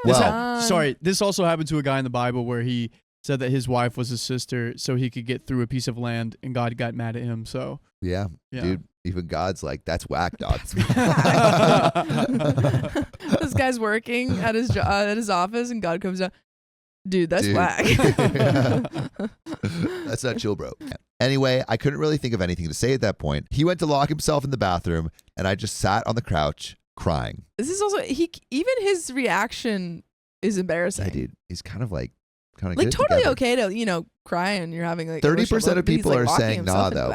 Well, sorry. This also happened to a guy in the Bible where he said that his wife was his sister so he could get through a piece of land, and God got mad at him. So yeah. Dude, even God's like, that's whack, dog. This guy's working at his office, and God comes out. Dude, that's whack. That's not chill, bro. Anyway, I couldn't really think of anything to say at that point. He went to lock himself in the bathroom, and I just sat on the couch crying. This is also even his reaction is embarrassing. Yeah, dude, he's kind of totally okay to cry, and you're having 30% of people are saying nah though.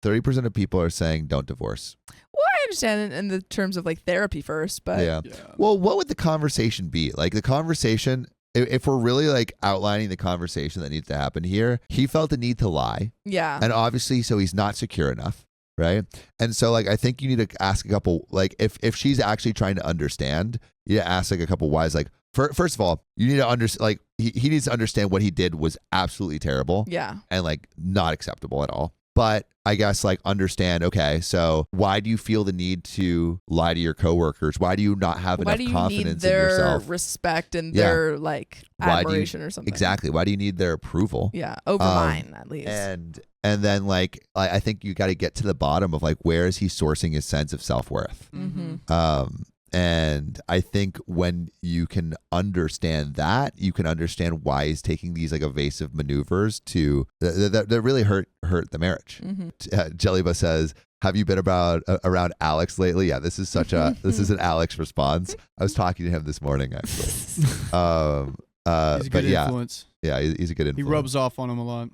30% of people are saying don't divorce. Well, I understand in the terms of therapy first, but yeah. Well, what would the conversation be? Like the conversation. If we're really outlining the conversation that needs to happen here, he felt the need to lie. Yeah. And obviously, so he's not secure enough. right? And so like I think you need to ask a couple, like if she's actually trying to understand, you need to ask like a couple whys. Like first of all, you need to understand, like he needs to understand what he did was absolutely terrible Yeah. and like not acceptable at all. But I guess like understand, okay, so why do you feel the need to lie to your coworkers? Why do you not have Why enough do you confidence need in their yourself? respect and Yeah. their like Why do you- admiration or something? Exactly. Why do you need their approval? Yeah, over mine at least. And then like I think you got to get to the bottom of like where is he sourcing his sense of self-worth? Mm-hmm. And I think when you can understand that, you can understand why he's taking these like evasive maneuvers to that really hurt the marriage. Mm-hmm. Jellyba says, "Have you been around Alex lately?" Yeah, this is such a this is an Alex response. I was talking to him this morning actually. He's a good influence. Yeah, he's a good influence. He rubs off on him a lot.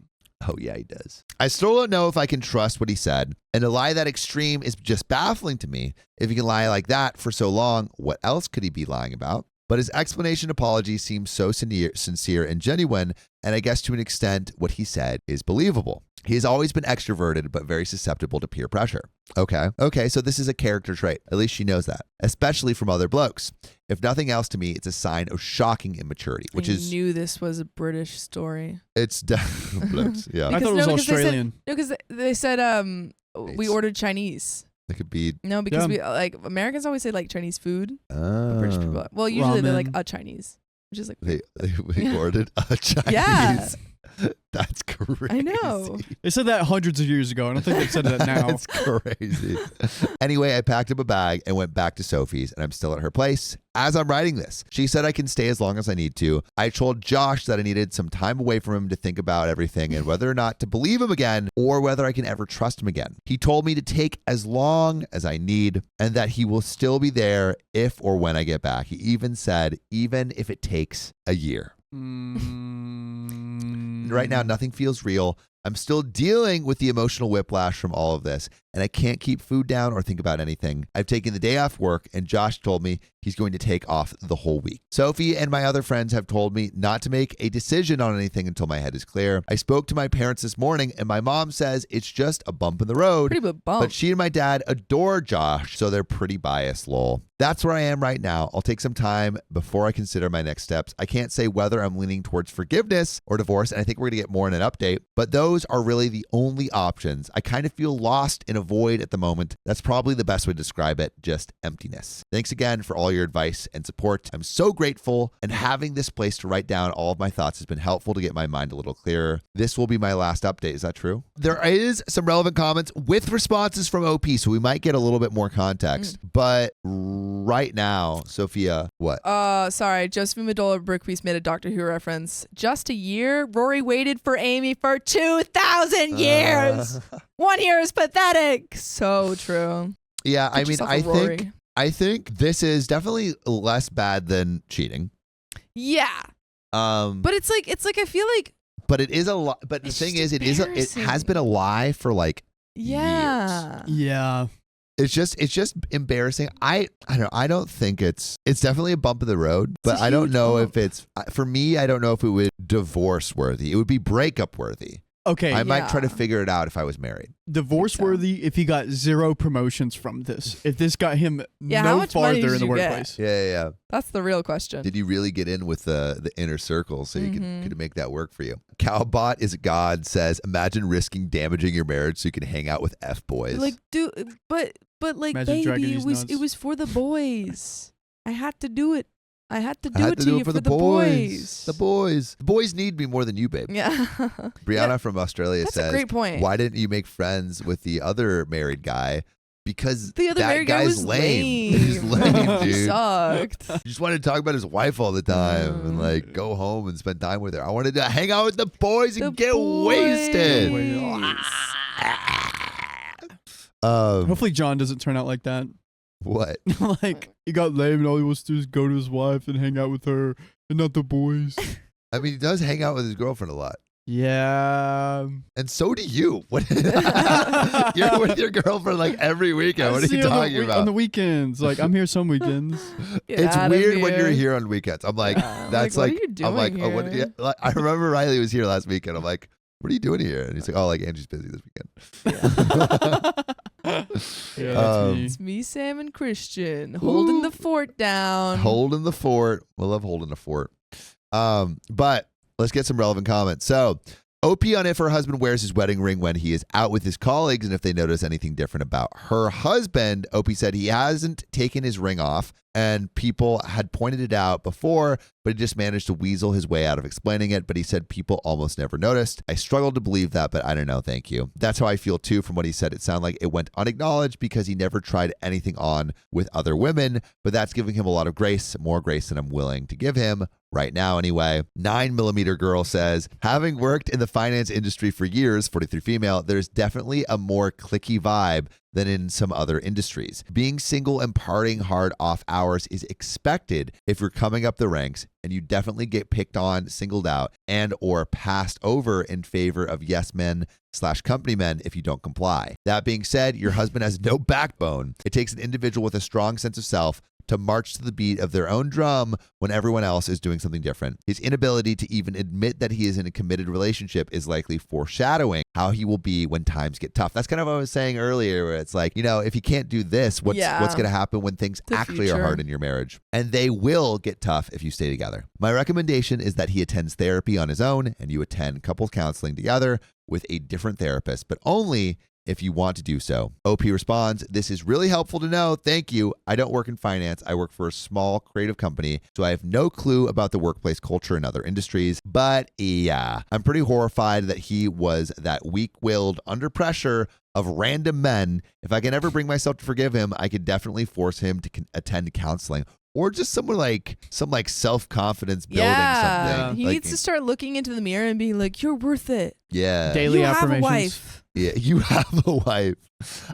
Oh, yeah, he does. I still don't know if I can trust what he said. And to lie that extreme is just baffling to me. If he can lie like that for so long, what else could he be lying about? But his explanation apology seems so sincere and genuine, and I guess to an extent, what he said is believable. He has always been extroverted, but very susceptible to peer pressure. Okay, so this is a character trait. At least she knows that, especially from other blokes. If nothing else, to me, it's a sign of shocking immaturity, which I is... knew this was a British story. It's blokes, yeah. I thought it was Australian. Because they said we ordered Chinese. It could be... No, because Yeah. we like Americans always say like Chinese food. Oh. British people. Well, usually they're like Ramen. a Chinese, which is like They Yeah. ordered a Chinese. Yeah. That's crazy. I know. They said that hundreds of years ago. I don't think they've said that now. That's crazy. Anyway, I packed up a bag and went back to Sophie's, and I'm still at her place as I'm writing this. She said I can stay as long as I need to. I told Josh that I needed some time away from him to think about everything and whether or not to believe him again or whether I can ever trust him again. He told me to take as long as I need and that he will still be there if or when I get back. He even said, even if it takes a year. Right now, nothing feels real. I'm still dealing with the emotional whiplash from all of this, and I can't keep food down or think about anything. I've taken the day off work, and Josh told me he's going to take off the whole week. Sophie and my other friends have told me not to make a decision on anything until my head is clear. I spoke to my parents this morning, and my mom says it's just a bump in the road. pretty big bump. But she and my dad adore Josh, so they're pretty biased, lol. That's where I am right now. I'll take some time before I consider my next steps. I can't say whether I'm leaning towards forgiveness or divorce, and I think we're going to get more in an update, but those are really the only options. I kind of feel lost in a void at the moment. That's probably the best way to describe it, just emptiness. Thanks again for all your advice and support. I'm so grateful, and having this place to write down all of my thoughts has been helpful to get my mind a little clearer. This will be my last update. Is that true? There is some relevant comments with responses from OP, so we might get a little bit more context, but right now, Sophia, what? Sorry, Josephine Medola Brickpiece made a Doctor Who reference. Just a year? Rory waited for Amy for 2,000 years. 1 year is pathetic. So true. Yeah, I Get mean, yourself a Rory. I think this is definitely less bad than cheating. Yeah. But it's like I feel like but it is a lie. But the It's thing just is, it has embarrassing. been a lie for like yeah. Yeah. It's just embarrassing. I don't know. I don't think it's definitely a bump in the road, It's but a I don't huge know bump. if it's for me. I don't know if it would divorce worthy. It would be breakup worthy. Okay. I might try to Yeah. figure it out if I was married. Divorce so. worthy if he got 0 promotions from this. If this got him Yeah, how no much money farther did in the you get? workplace. Yeah. That's the real question. Did you really get in with the inner circle so you Mhm. could make that work for you? Cowbot is God says, imagine risking damaging your marriage so you can hang out with F boys. Like, dude, but like, Imagine dragging baby, these it nuts. was for the boys. I had to do it. I had to I do had it to to do you it for the boys. The boys. The boys need me more than you, babe. Yeah. Brianna from Australia That's says, a great point. why didn't you make friends with the other married guy? Because The other that married guy guy's was lame. He's lame, He dude. sucked. He just wanted to talk about his wife all the time and like go home and spend time with her. I wanted to hang out with the boys and The get boys. wasted. Hopefully John doesn't turn out like that. What? Like, he got lame and all he wants to do is go to his wife and hang out with her and not the boys. I mean, he does hang out with his girlfriend a lot. Yeah. And so do you. What? You're with your girlfriend like every weekend. What are See you on the talking about? On the weekends. Like, I'm here some weekends. Get It's out of weird when you're here. here on weekends. I'm like, Yeah. that's Like, like, what are you doing I'm like, oh, what? here? Yeah, like, I remember Riley was here last weekend. I'm like, what are you doing here? And he's like, oh, like Angie's busy this weekend. Yeah. That's me. It's me, Sam, and Christian holding the fort down. Holding the fort. We love holding the fort. But let's get some relevant comments. So, OP on if her husband wears his wedding ring when he is out with his colleagues and if they notice anything different about her husband. OP said he hasn't taken his ring off and people had pointed it out before, but he just managed to weasel his way out of explaining it. But he said people almost never noticed. I struggled to believe that, but I don't know. Thank you. That's how I feel too from what he said. It sounded like it went unacknowledged because he never tried anything on with other women, but that's giving him a lot of grace, more grace than I'm willing to give him. Right now, anyway. 9mm girl says, having worked in the finance industry for years, 43 female, there's definitely a more cliquey vibe than in some other industries. Being single and partying hard off hours is expected if you're coming up the ranks, and you definitely get picked on, singled out, and or passed over in favor of yes men / company men if you don't comply. That being said, your husband has no backbone. It takes an individual with a strong sense of self to march to the beat of their own drum when everyone else is doing something different. His inability to even admit that he is in a committed relationship is likely foreshadowing how he will be when times get tough. That's kind of what I was saying earlier, where it's like, if he can't do this, what's going to happen when things actually are hard in your marriage? And they will get tough if you stay together. My recommendation is that he attends therapy on his own and you attend couples counseling together with a different therapist, but only if you want to do so. OP responds, this is really helpful to know. Thank you. I don't work in finance. I work for a small creative company, so I have no clue about the workplace culture in other industries. But yeah, I'm pretty horrified that he was that weak-willed under pressure of random men. If I can ever bring myself to forgive him, I could definitely force him to attend counseling. Or just some self-confidence building something. He needs to start looking into the mirror and being like, you're worth it. Yeah. Daily you affirmations. Have a wife. Yeah, you have a wife.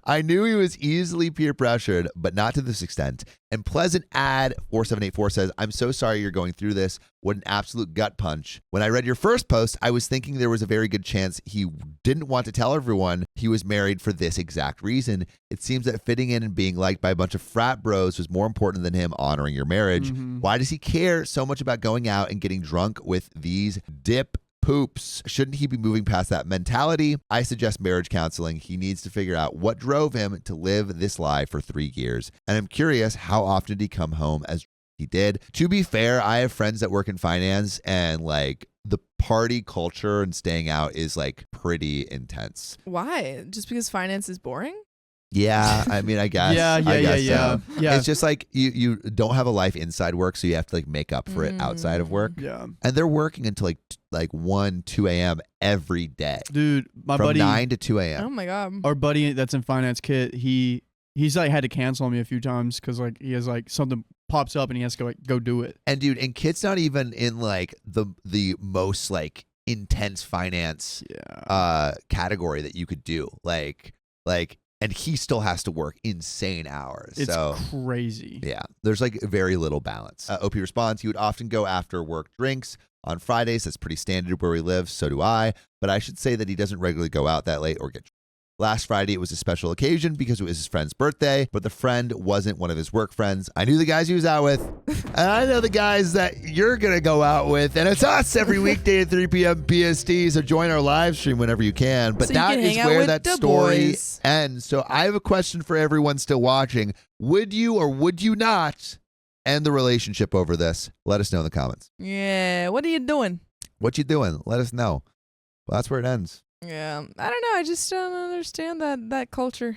I knew he was easily peer pressured, but not to this extent. And Pleasant Ad 4784 says, I'm so sorry you're going through this. What an absolute gut punch. When I read your first post, I was thinking there was a very good chance he didn't want to tell everyone he was married for this exact reason. It seems that fitting in and being liked by a bunch of frat bros was more important than him honoring your marriage. Mm-hmm. Why does he care so much about going out and getting drunk with these dip poops? Shouldn't he be moving past that mentality? I suggest marriage counseling. He needs to figure out what drove him to live this lie for 3 years. And I'm curious, how often did he come home as he did? To be fair, I have friends that work in finance and the party culture and staying out is pretty intense. Why? Just because finance is boring? Yeah, I mean, I guess. Yeah. So. It's just you don't have a life inside work, so you have to make up for it outside of work. Yeah. And they're working until 1, 2 a.m. every day. Dude, my From buddy 9 to 2 a.m. Oh my God. Our buddy that's in finance, Kit, he's had to cancel on me a few times because he has something pops up and he has to go do it. And dude, and Kit's not even in the most intense finance category that you could do. And he still has to work insane hours. It's so crazy. Yeah, there's very little balance. OP responds, he would often go after work drinks on Fridays. That's pretty standard where we live. So do I. But I should say that he doesn't regularly go out that late or get drunk. Last Friday, it was a special occasion because it was his friend's birthday, but the friend wasn't one of his work friends. I knew the guys he was out with, and I know the guys that you're going to go out with, and it's us every weekday at 3 p.m. PST, so join our live stream whenever you can. But so that is where that story boys. ends. So I have a question for everyone still watching. Would you or would you not end the relationship over this? Let us know in the comments. Yeah, what are you doing? What you doing? Let us know. Well, that's where it ends. Yeah, I don't know. I just don't understand that culture.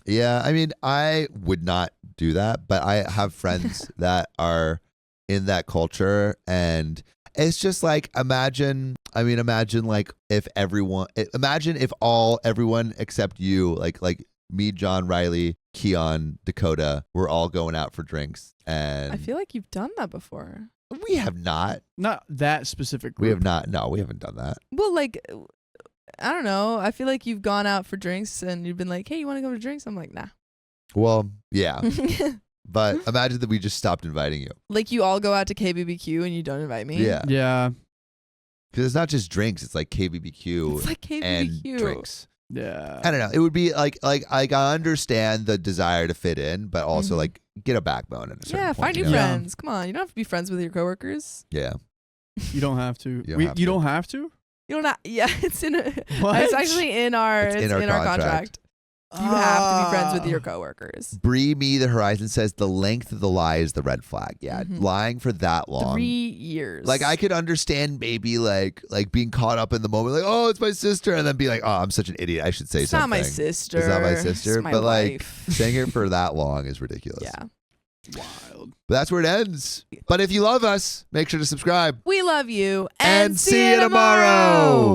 Yeah, I mean, I would not do that, but I have friends that are in that culture, and it's just imagine if everyone except you, like me, John, Riley, Keon, Dakota, we're all going out for drinks, and I feel like you've done that before. we have not. Not that specific group. We have not. No, we haven't done that. Well, I don't know. I feel like you've gone out for drinks and you've been like, hey, you want to go to drinks? I'm like, nah. Well, yeah. But imagine that we just stopped inviting you. Like you all go out to KBBQ and you don't invite me? Yeah. Yeah. Because it's not just drinks. It's KBBQ It's like KBBQ. and drinks. Yeah. I don't know. It would be I understand the desire to fit in, but also get a backbone at a certain point. Find new you know? friends. Come on. You don't have to be friends with your coworkers. Yeah. You don't have to. You don't have to? You don't have, yeah, it's in What? it's actually in our It's in our contract. You have to be friends with your coworkers. Bree Me the Horizon says the length of the lie is the red flag. Yeah, lying for that long. 3 years. Like I could understand maybe like being caught up in the moment, like, oh, it's my sister, and then be like, oh, I'm such an idiot. I should say It's something. not my sister. It's not my sister. It's my but like wife. saying it for that long is ridiculous. Yeah. Wild. But that's where it ends. But if you love us, make sure to subscribe. We love you. And see you tomorrow.